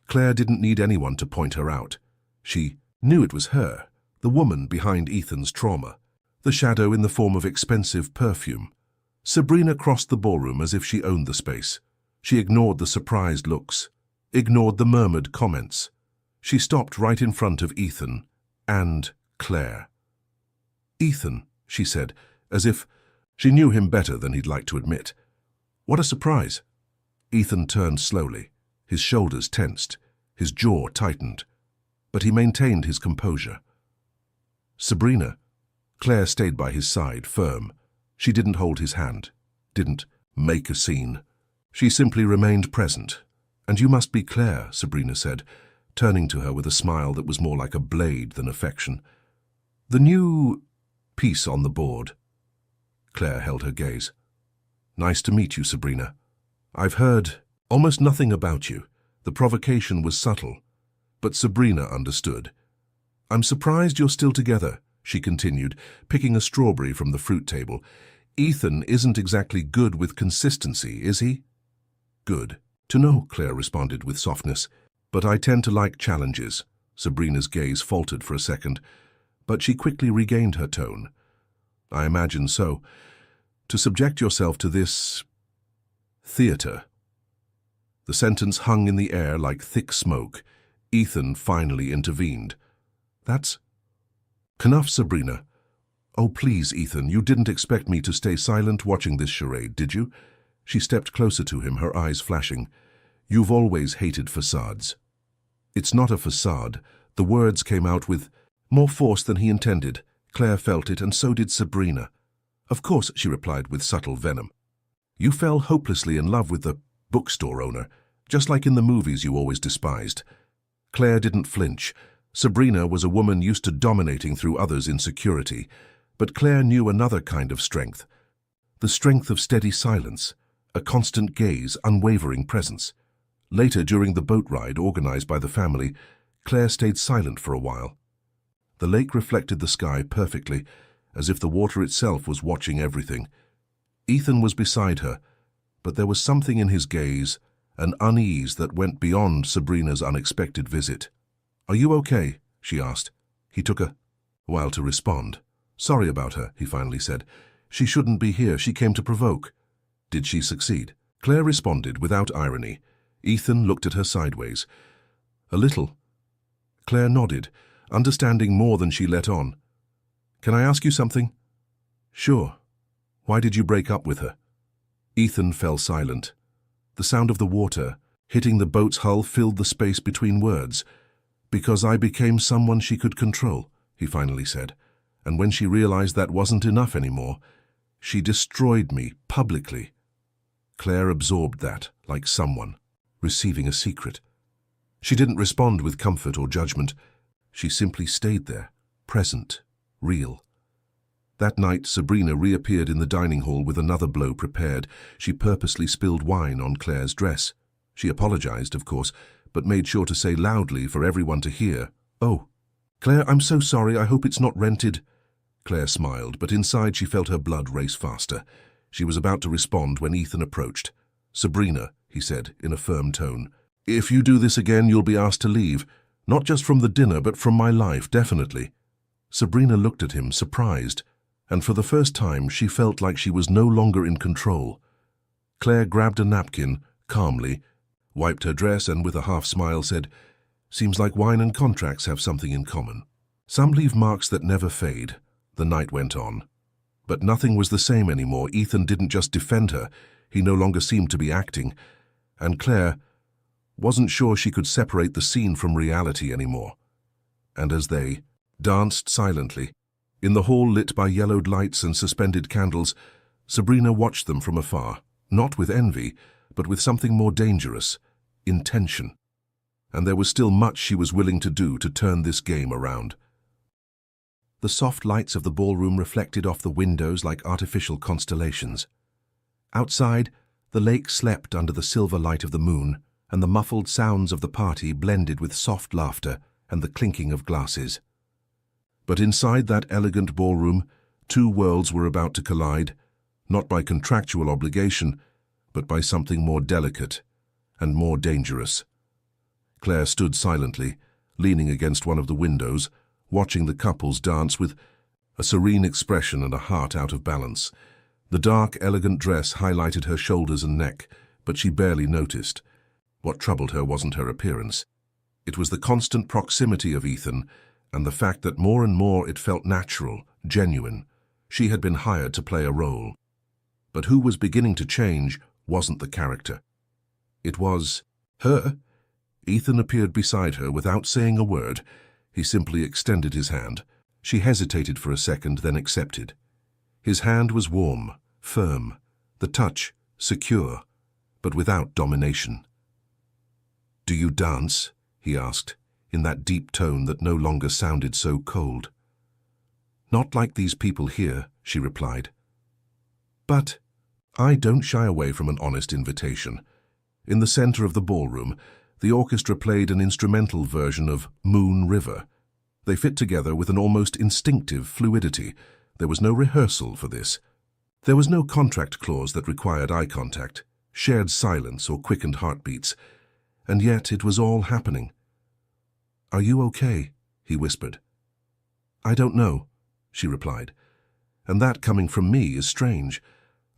Claire didn't need anyone to point her out. She knew it was her, the woman behind Ethan's trauma, the shadow in the form of expensive perfume. Sabrina crossed the ballroom as if she owned the space. She ignored the surprised looks, ignored the murmured comments. She stopped right in front of Ethan and Claire. "Ethan," she said, as if she knew him better than he'd like to admit. "What a surprise." Ethan turned slowly, his shoulders tensed, his jaw tightened, but he maintained his composure. "Sabrina." Claire stayed by his side, firm. She didn't hold his hand, didn't make a scene. She simply remained present. "And you must be Claire," Sabrina said, turning to her with a smile that was more like a blade than affection. "The new piece on the board." Claire held her gaze. "Nice to meet you, Sabrina. I've heard almost nothing about you." The provocation was subtle, but Sabrina understood. "I'm surprised you're still together," she continued, picking a strawberry from the fruit table. "Ethan isn't exactly good with consistency, is he?" "Good to know," Claire responded with softness. "But I tend to like challenges." Sabrina's gaze faltered for a second, but she quickly regained her tone. "I imagine so. To subject yourself to this theater." The sentence hung in the air like thick smoke. Ethan finally intervened. "That's enough, Sabrina." "Oh, please, Ethan, you didn't expect me to stay silent watching this charade, did you?" She stepped closer to him, her eyes flashing. "You've always hated facades." "It's not a facade." The words came out with more force than he intended. Claire felt it, and so did Sabrina. "Of course," she replied with subtle venom. "You fell hopelessly in love with the bookstore owner, just like in the movies you always despised." Claire didn't flinch. Sabrina was a woman used to dominating through others' insecurity, but Claire knew another kind of strength. The strength of steady silence, a constant gaze, unwavering presence. Later, during the boat ride organized by the family, Claire stayed silent for a while. The lake reflected the sky perfectly, as if the water itself was watching everything. Ethan was beside her, but there was something in his gaze, an unease that went beyond Sabrina's unexpected visit. "Are you okay?" she asked. He took a while to respond. "Sorry about her," he finally said. "She shouldn't be here. She came to provoke." "Did she succeed?" Claire responded without irony. Ethan looked at her sideways. "A little." Claire nodded, understanding more than she let on. "Can I ask you something?" "Sure. Why did you break up with her?" Ethan fell silent. The sound of the water hitting the boat's hull filled the space between words. "Because I became someone she could control," he finally said. "And when she realized that wasn't enough anymore, she destroyed me publicly." Claire absorbed that, like someone receiving a secret. She didn't respond with comfort or judgment. She simply stayed there, present, real. That night, Sabrina reappeared in the dining hall with another blow prepared. She purposely spilled wine on Claire's dress. She apologized, of course, but made sure to say loudly for everyone to hear, "Oh, Claire, I'm so sorry. I hope it's not rented." Claire smiled, but inside she felt her blood race faster. She was about to respond when Ethan approached. "Sabrina," he said in a firm tone, "if you do this again, you'll be asked to leave. Not just from the dinner, but from my life, definitely." Sabrina looked at him, surprised, and for the first time she felt like she was no longer in control. Claire grabbed a napkin, calmly, wiped her dress, and with a half-smile said, "Seems like wine and contracts have something in common. Some leave marks that never fade." The night went on. But nothing was the same anymore. Ethan didn't just defend her. He no longer seemed to be acting. And Claire wasn't sure she could separate the scene from reality anymore. And as they danced silently, in the hall lit by yellowed lights and suspended candles, Sabrina watched them from afar, not with envy, but with something more dangerous, intention. And there was still much she was willing to do to turn this game around. The soft lights of the ballroom reflected off the windows like artificial constellations. Outside, the lake slept under the silver light of the moon, and the muffled sounds of the party blended with soft laughter and the clinking of glasses. But inside that elegant ballroom, two worlds were about to collide, not by contractual obligation, but by something more delicate and more dangerous. Claire stood silently, leaning against one of the windows, watching the couples dance with a serene expression and a heart out of balance. The dark, elegant dress highlighted her shoulders and neck, but she barely noticed. What troubled her wasn't her appearance. It was the constant proximity of Ethan, and the fact that more and more it felt natural, genuine. She had been hired to play a role. But who was beginning to change wasn't the character. It was her. Ethan appeared beside her without saying a word. He simply extended his hand. She hesitated for a second, then accepted. His hand was warm, firm, the touch secure, but without domination. "Do you dance?" he asked, in that deep tone that no longer sounded so cold. "Not like these people here," she replied. "But I don't shy away from an honest invitation." In the center of the ballroom, the orchestra played an instrumental version of Moon River. They fit together with an almost instinctive fluidity. There was no rehearsal for this. There was no contract clause that required eye contact, shared silence, or quickened heartbeats. And yet it was all happening. "Are you okay?" he whispered. "I don't know," she replied. "And that coming from me is strange.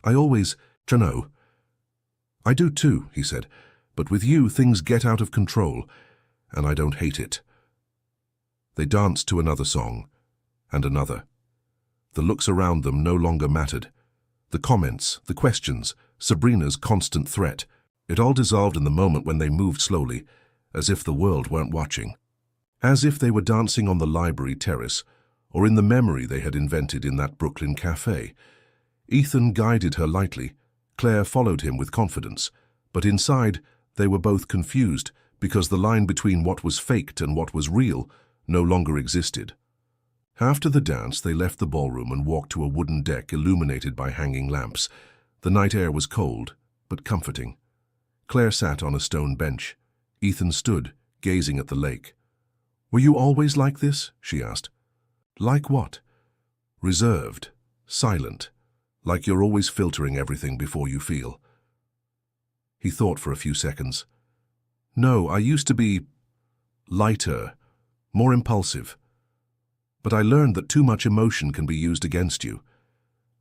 I always know." "I do too," he said, "but with you things get out of control, and I don't hate it." They danced to another song, and another. The looks around them no longer mattered. The comments, the questions, Sabrina's constant threat, it all dissolved in the moment when they moved slowly, as if the world weren't watching. As if they were dancing on the library terrace, or in the memory they had invented in that Brooklyn cafe. Ethan guided her lightly. Claire followed him with confidence. But inside, they were both confused, because the line between what was faked and what was real no longer existed. After the dance, they left the ballroom and walked to a wooden deck illuminated by hanging lamps. The night air was cold, but comforting. Claire sat on a stone bench. Ethan stood, gazing at the lake. "Were you always like this?" she asked. "Like what?" "Reserved, silent, like you're always filtering everything before you feel." He thought for a few seconds. "No, I used to be lighter, more impulsive. But I learned that too much emotion can be used against you.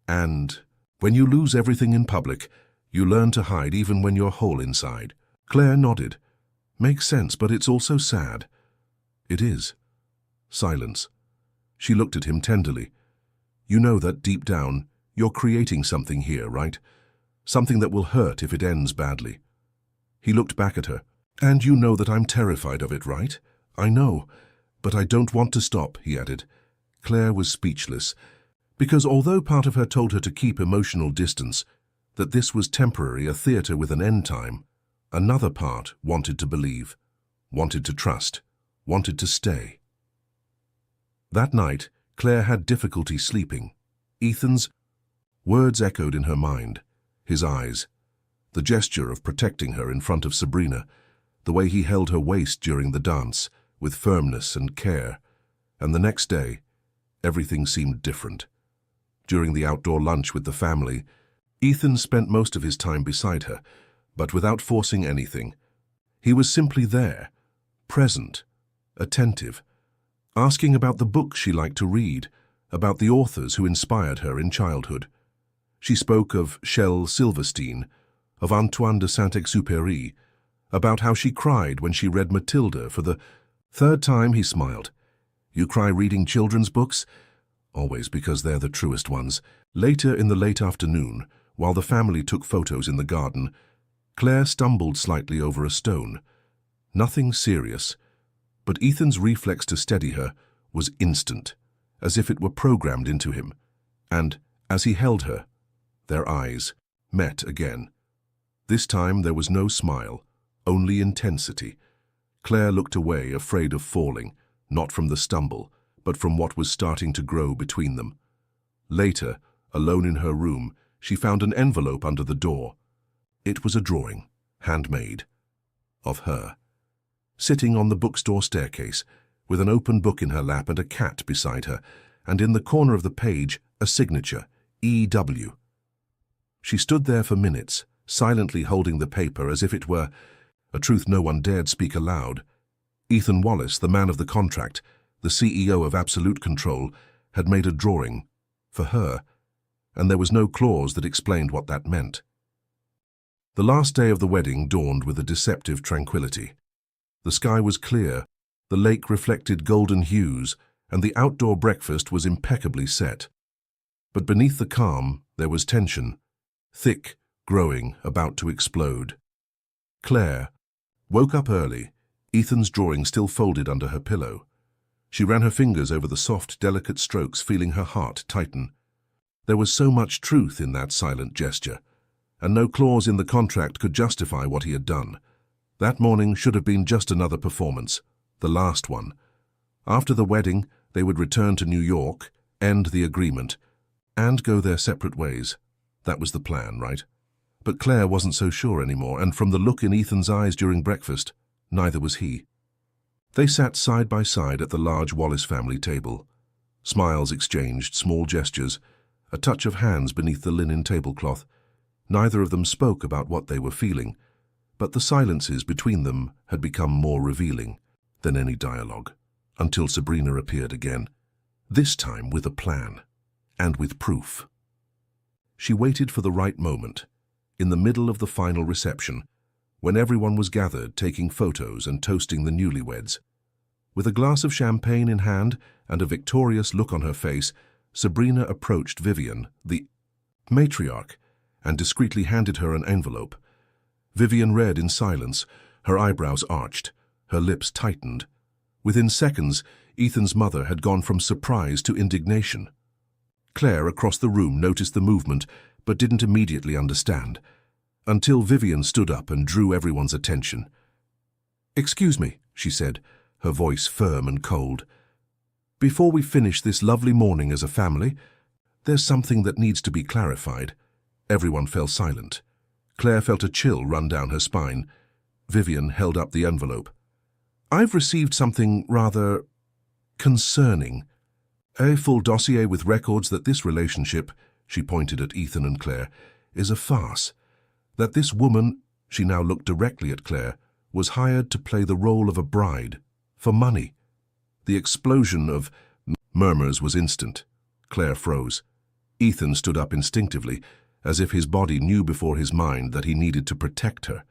And when you lose everything in public, you learn to hide even when you're whole inside." Claire nodded. "Makes sense, but it's also sad." "It is." Silence. She looked at him tenderly. "You know that deep down, you're creating something here, right? Something that will hurt if it ends badly." He looked back at her. "And you know that I'm terrified of it, right?" "I know. But I don't want to stop," he added. Claire was speechless, because although part of her told her to keep emotional distance, that this was temporary, a theater with an end time, another part wanted to believe, wanted to trust, wanted to stay. That night, Claire had difficulty sleeping. Ethan's words echoed in her mind, his eyes, the gesture of protecting her in front of Sabrina, the way he held her waist during the dance, with firmness and care. And the next day, everything seemed different. During the outdoor lunch with the family, Ethan spent most of his time beside her, but without forcing anything. He was simply there, present, attentive, asking about the books she liked to read, about the authors who inspired her in childhood. She spoke of Shel Silverstein, of Antoine de Saint-Exupéry, about how she cried when she read Matilda for the third time. He smiled. "You cry reading children's books?" "Always, because they're the truest ones." Later in the late afternoon, while the family took photos in the garden, Claire stumbled slightly over a stone. Nothing serious, but Ethan's reflex to steady her was instant, as if it were programmed into him. And, as he held her, their eyes met again. This time there was no smile, only intensity. Claire looked away, afraid of falling, not from the stumble, but from what was starting to grow between them. Later, alone in her room, she found an envelope under the door. It was a drawing, handmade, of her, sitting on the bookstore staircase, with an open book in her lap and a cat beside her, and in the corner of the page, a signature, E.W. She stood there for minutes, silently holding the paper as if it were a truth no one dared speak aloud. Ethan Wallace, the man of the contract, the CEO of Absolute Control, had made a drawing for her, and there was no clause that explained what that meant. The last day of the wedding dawned with a deceptive tranquility. The sky was clear, the lake reflected golden hues, and the outdoor breakfast was impeccably set. But beneath the calm, there was tension, thick, growing, about to explode. Claire woke up early, Ethan's drawing still folded under her pillow. She ran her fingers over the soft, delicate strokes, feeling her heart tighten. There was so much truth in that silent gesture, and no clause in the contract could justify what he had done. That morning should have been just another performance, the last one. After the wedding, they would return to New York, end the agreement, and go their separate ways. That was the plan, right? But Claire wasn't so sure anymore, and from the look in Ethan's eyes during breakfast, neither was he. They sat side by side at the large Wallace family table. Smiles exchanged, small gestures, a touch of hands beneath the linen tablecloth. Neither of them spoke about what they were feeling, but the silences between them had become more revealing than any dialogue, until Sabrina appeared again, this time with a plan, and with proof. She waited for the right moment, in the middle of the final reception, when everyone was gathered taking photos and toasting the newlyweds. With a glass of champagne in hand and a victorious look on her face, Sabrina approached Vivian, the matriarch, and discreetly handed her an envelope. Vivian read in silence, her eyebrows arched, her lips tightened. Within seconds, Ethan's mother had gone from surprise to indignation. Claire, across the room, noticed the movement, but didn't immediately understand, until Vivian stood up and drew everyone's attention. "Excuse me," she said, her voice firm and cold. "Before we finish this lovely morning as a family, there's something that needs to be clarified." Everyone fell silent. Claire felt a chill run down her spine. Vivian held up the envelope. "I've received something rather concerning. A full dossier with records that this relationship," she pointed at Ethan and Claire, "is a farce. That this woman," she now looked directly at Claire, "was hired to play the role of a bride, for money." The explosion of murmurs was instant. Claire froze. Ethan stood up instinctively, as if his body knew before his mind that he needed to protect her.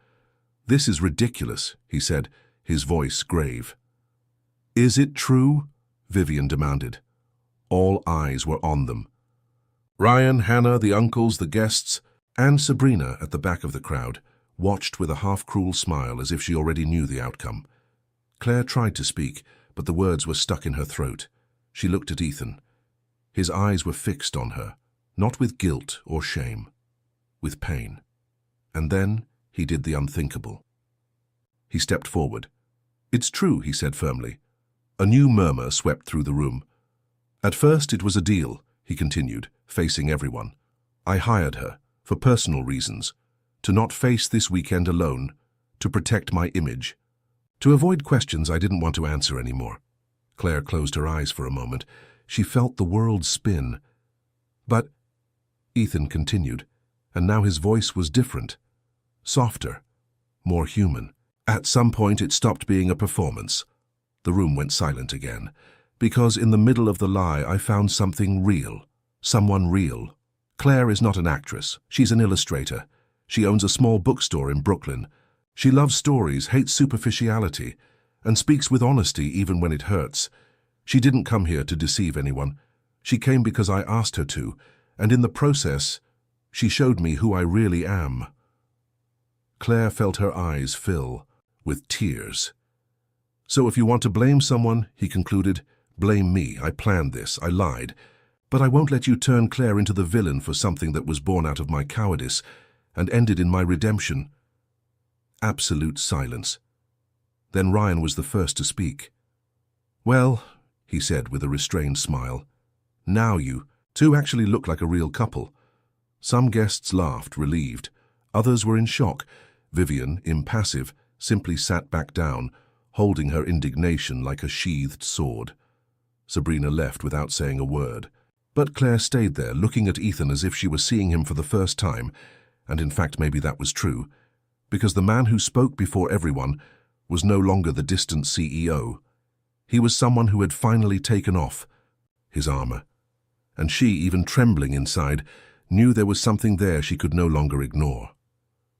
"This is ridiculous," he said, his voice grave. "Is it true?" Vivian demanded. All eyes were on them. Ryan, Hannah, the uncles, the guests, and Sabrina at the back of the crowd watched with a half-cruel smile as if she already knew the outcome. Claire tried to speak, but the words were stuck in her throat. She looked at Ethan. His eyes were fixed on her, not with guilt or shame, with pain. And then he did the unthinkable. He stepped forward. "It's true," he said firmly. A new murmur swept through the room. "At first it was a deal," he continued, facing everyone. "I hired her, for personal reasons, to not face this weekend alone, to protect my image. To avoid questions I didn't want to answer anymore." Claire closed her eyes for a moment. She felt the world spin. "But," Ethan continued, and now his voice was different, softer, more human. "At some point it stopped being a performance." The room went silent again, because in the middle of the lie I found something real, someone real. Claire is not an actress. She's an illustrator. She owns a small bookstore in Brooklyn. She loves stories, hates superficiality, and speaks with honesty even when it hurts. She didn't come here to deceive anyone. She came because I asked her to, and in the process, she showed me who I really am. Claire felt her eyes fill with tears. "So if you want to blame someone," he concluded, "blame me. I planned this. I lied. But I won't let you turn Claire into the villain for something that was born out of my cowardice and ended in my redemption." Absolute silence. Then Ryan was the first to speak. "Well," he said with a restrained smile, "now you two actually look like a real couple." Some guests laughed, relieved. Others were in shock. Vivian, impassive, simply sat back down, holding her indignation like a sheathed sword. Sabrina left without saying a word. But Claire stayed there, looking at Ethan as if she were seeing him for the first time, and in fact maybe that was true, because the man who spoke before everyone was no longer the distant CEO. He was someone who had finally taken off his armor, and she, even trembling inside, knew there was something there she could no longer ignore.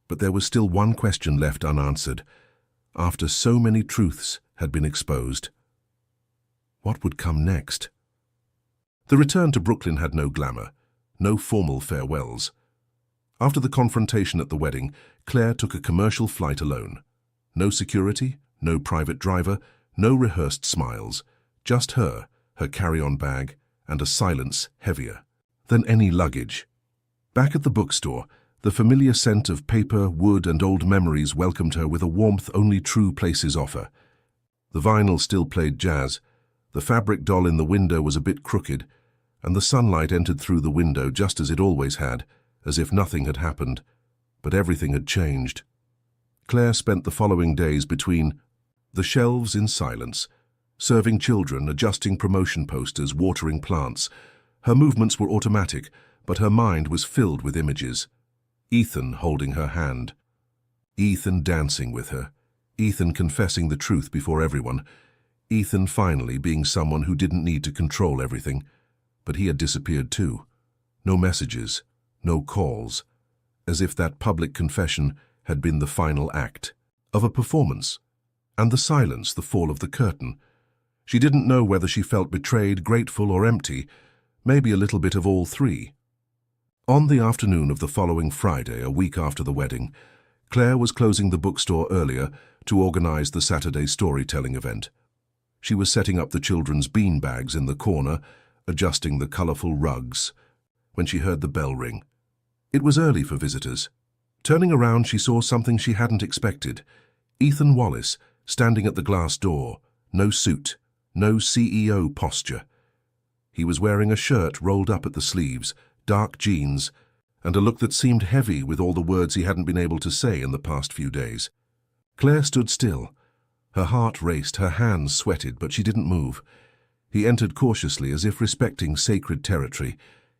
But there was still one question left unanswered, after so many truths had been exposed. What would come next? The return to Brooklyn had no glamour, no formal farewells. After the confrontation at the wedding, Claire took a commercial flight alone. No security, no private driver, no rehearsed smiles, just her carry-on bag, and a silence heavier than any luggage. Back at the bookstore, the familiar scent of paper, wood, and old memories welcomed her with a warmth only true places offer. The vinyl still played jazz, the fabric doll in the window was a bit crooked, and the sunlight entered through the window just as it always had, as if nothing had happened, but everything had changed. Claire spent the following days between the shelves in silence, serving children, adjusting promotion posters, watering plants. Her movements were automatic, but her mind was filled with images. Ethan holding her hand. Ethan dancing with her. Ethan confessing the truth before everyone. Ethan finally being someone who didn't need to control everything. But he had disappeared too. No messages, no calls. As if that public confession had been the final act of a performance. And the silence, the fall of the curtain. She didn't know whether she felt betrayed, grateful, or empty, maybe a little bit of all three. On the afternoon of the following Friday, a week after the wedding, Claire was closing the bookstore earlier to organize the Saturday storytelling event. She was setting up the children's bean bags in the corner, adjusting the colorful rugs, when she heard the bell ring. It was early for visitors. Turning around, she saw something she hadn't expected. Ethan Wallace, standing at the glass door, no suit, no CEO posture. He was wearing a shirt rolled up at the sleeves, dark jeans, and a look that seemed heavy with all the words he hadn't been able to say in the past few days. Claire stood still. Her heart raced, her hands sweated, but she didn't move. He entered cautiously, as if respecting sacred territory.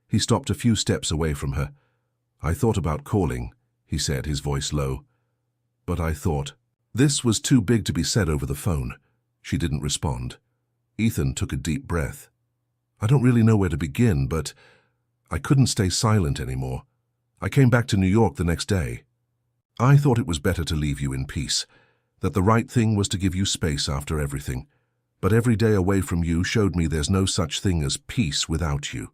He stopped a few steps away from her. "I thought about calling," he said, his voice low. "But I thought." This was too big to be said over the phone. She didn't respond. Ethan took a deep breath. "I don't really know where to begin, but I couldn't stay silent anymore. I came back to New York the next day. I thought it was better to leave you in peace, that the right thing was to give you space after everything. But every day away from you showed me there's no such thing as peace without you."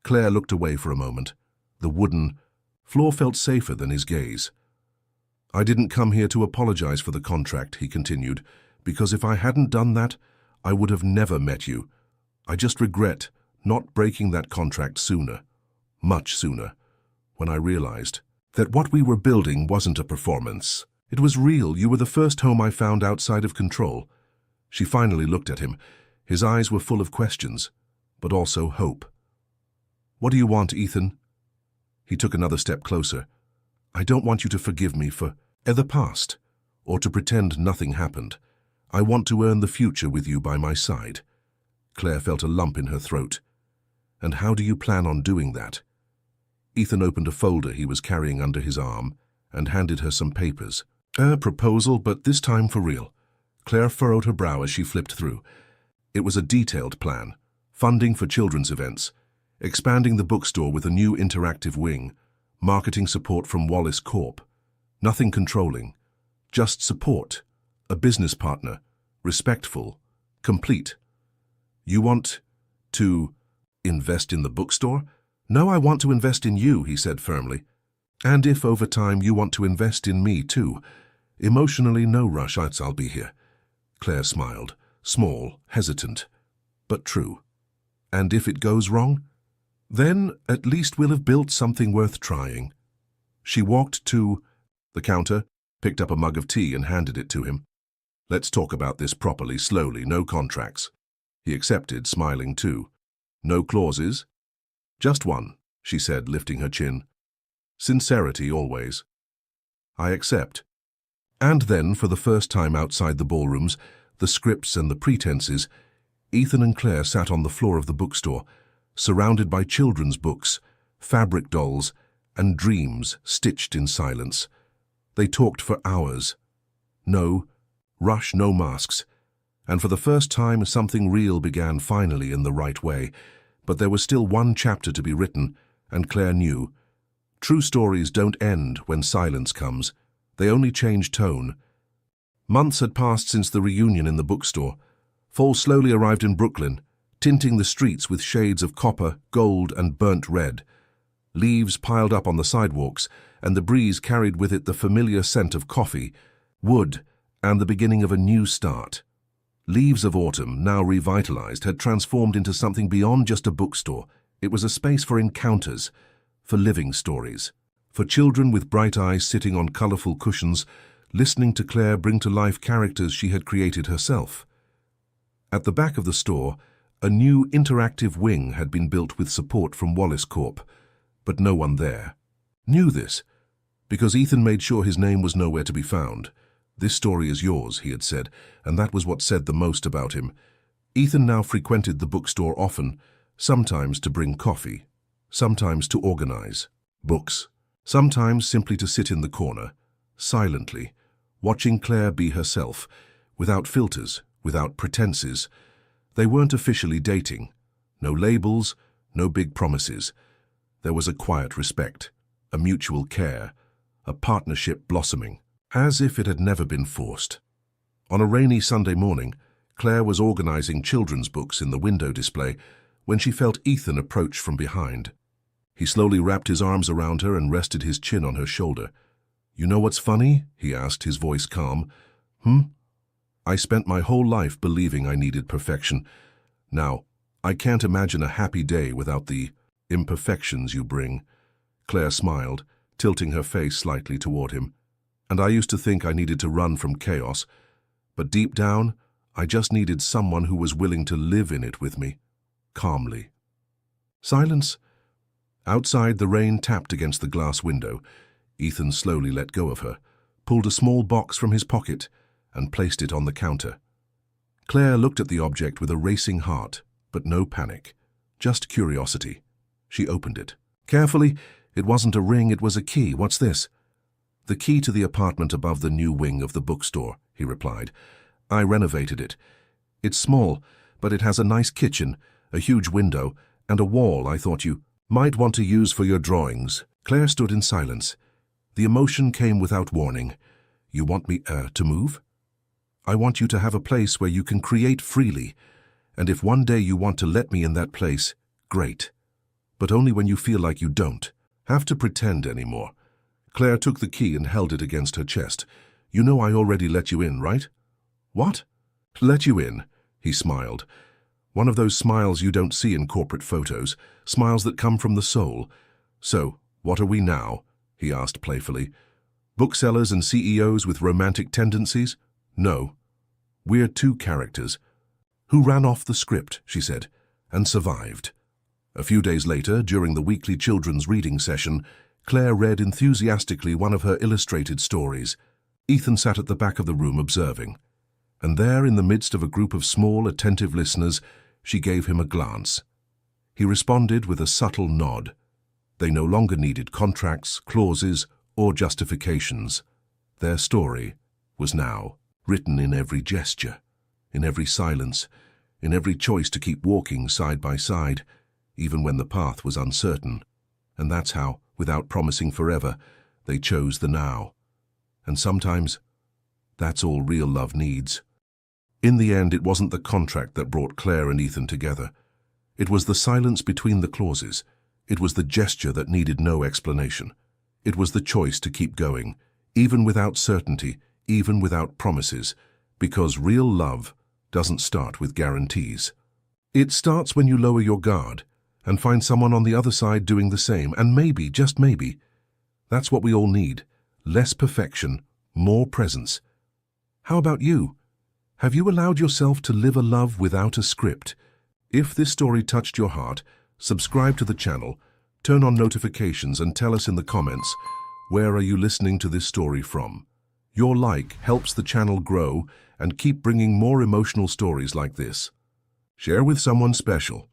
Claire looked away for a moment. The wooden floor felt safer than his gaze. "I didn't come here to apologize for the contract," he continued, "because if I hadn't done that, I would have never met you. I just regret not breaking that contract sooner, much sooner, when I realized that what we were building wasn't a performance. It was real. You were the first home I found outside of control." She finally looked at him. His eyes were full of questions, but also hope. "What do you want, Ethan?" He took another step closer. "I don't want you to forgive me for the past, or to pretend nothing happened. I want to earn the future with you by my side." Claire felt a lump in her throat. "And how do you plan on doing that?" Ethan opened a folder he was carrying under his arm and handed her some papers. "A proposal, but this time for real." Claire furrowed her brow as she flipped through. It was a detailed plan. Funding for children's events, expanding the bookstore with a new interactive wing, marketing support from Wallace Corp. Nothing controlling, just support, a business partner, respectful, complete. "You want to invest in the bookstore?" "No, I want to invest in you," he said firmly. "And if over time you want to invest in me too. Emotionally, no rush, I'll be here." Claire smiled, small, hesitant, but true. "And if it goes wrong? Then at least we'll have built something worth trying." She walked to the counter, picked up a mug of tea and handed it to him. "Let's talk about this properly, slowly, no contracts." He accepted, smiling too. "No clauses?" "Just one," she said, lifting her chin. "Sincerity always." "I accept." And then, for the first time outside the ballrooms, the scripts and the pretenses, Ethan and Claire sat on the floor of the bookstore, surrounded by children's books, fabric dolls, and dreams stitched in silence. They talked for hours. No rush, no masks. And for the first time, something real began finally in the right way. But there was still one chapter to be written, and Claire knew. True stories don't end when silence comes. They only change tone. Months had passed since the reunion in the bookstore. Fall slowly arrived in Brooklyn, tinting the streets with shades of copper, gold, and burnt red. Leaves piled up on the sidewalks, and the breeze carried with it the familiar scent of coffee, wood, and the beginning of a new start. Leaves of Autumn, now revitalized, had transformed into something beyond just a bookstore. It was a space for encounters, for living stories, for children with bright eyes sitting on colorful cushions, listening to Claire bring to life characters she had created herself. At the back of the store, a new interactive wing had been built with support from Wallace Corp, but no one there knew this, because Ethan made sure his name was nowhere to be found. "This story is yours," he had said, and that was what said the most about him. Ethan now frequented the bookstore often, sometimes to bring coffee, sometimes to organize books, sometimes simply to sit in the corner, silently, watching Claire be herself, without filters, without pretenses. They weren't officially dating. No labels, no big promises. There was a quiet respect, a mutual care, a partnership blossoming, as if it had never been forced. On a rainy Sunday morning, Claire was organizing children's books in the window display when she felt Ethan approach from behind. He slowly wrapped his arms around her and rested his chin on her shoulder. "You know what's funny?" he asked, his voice calm. I spent my whole life believing I needed perfection. Now, I can't imagine a happy day without the imperfections you bring." Claire smiled, tilting her face slightly toward him. "And I used to think I needed to run from chaos, but deep down, I just needed someone who was willing to live in it with me, calmly." Silence. Outside, the rain tapped against the glass window. Ethan slowly let go of her, pulled a small box from his pocket, and placed it on the counter. Claire looked at the object with a racing heart, but no panic, just curiosity. She opened it. Carefully, it wasn't a ring, it was a key. "What's this?" "The key to the apartment above the new wing of the bookstore," he replied. "I renovated it. It's small, but it has a nice kitchen, a huge window, and a wall I thought you might want to use for your drawings." Claire stood in silence. The emotion came without warning. "You want me to move?" "I want you to have a place where you can create freely, and if one day you want to let me in that place, great. But only when you feel like you don't have to pretend anymore." Claire took the key and held it against her chest. "You know I already let you in, right?" "What?" "Let you in," he smiled. One of those smiles you don't see in corporate photos, smiles that come from the soul. "So, what are we now?" he asked playfully. "Booksellers and CEOs with romantic tendencies? No. We're two characters who ran off the script," she said, "and survived." A few days later, during the weekly children's reading session, Claire read enthusiastically one of her illustrated stories. Ethan sat at the back of the room observing. And there, in the midst of a group of small, attentive listeners, she gave him a glance. He responded with a subtle nod. They no longer needed contracts, clauses, or justifications. Their story was now written in every gesture, in every silence, in every choice to keep walking side by side, even when the path was uncertain. And that's how, without promising forever, they chose the now. And sometimes, that's all real love needs. In the end, it wasn't the contract that brought Claire and Ethan together. It was the silence between the clauses. It was the gesture that needed no explanation. It was the choice to keep going, even without certainty, even without promises, because real love doesn't start with guarantees. It starts when you lower your guard and find someone on the other side doing the same, and maybe, just maybe, that's what we all need. Less perfection, more presence. How about you? Have you allowed yourself to live a love without a script? If this story touched your heart, subscribe to the channel, turn on notifications, and tell us in the comments, where are you listening to this story from? Your like helps the channel grow and keep bringing more emotional stories like this. Share with someone special.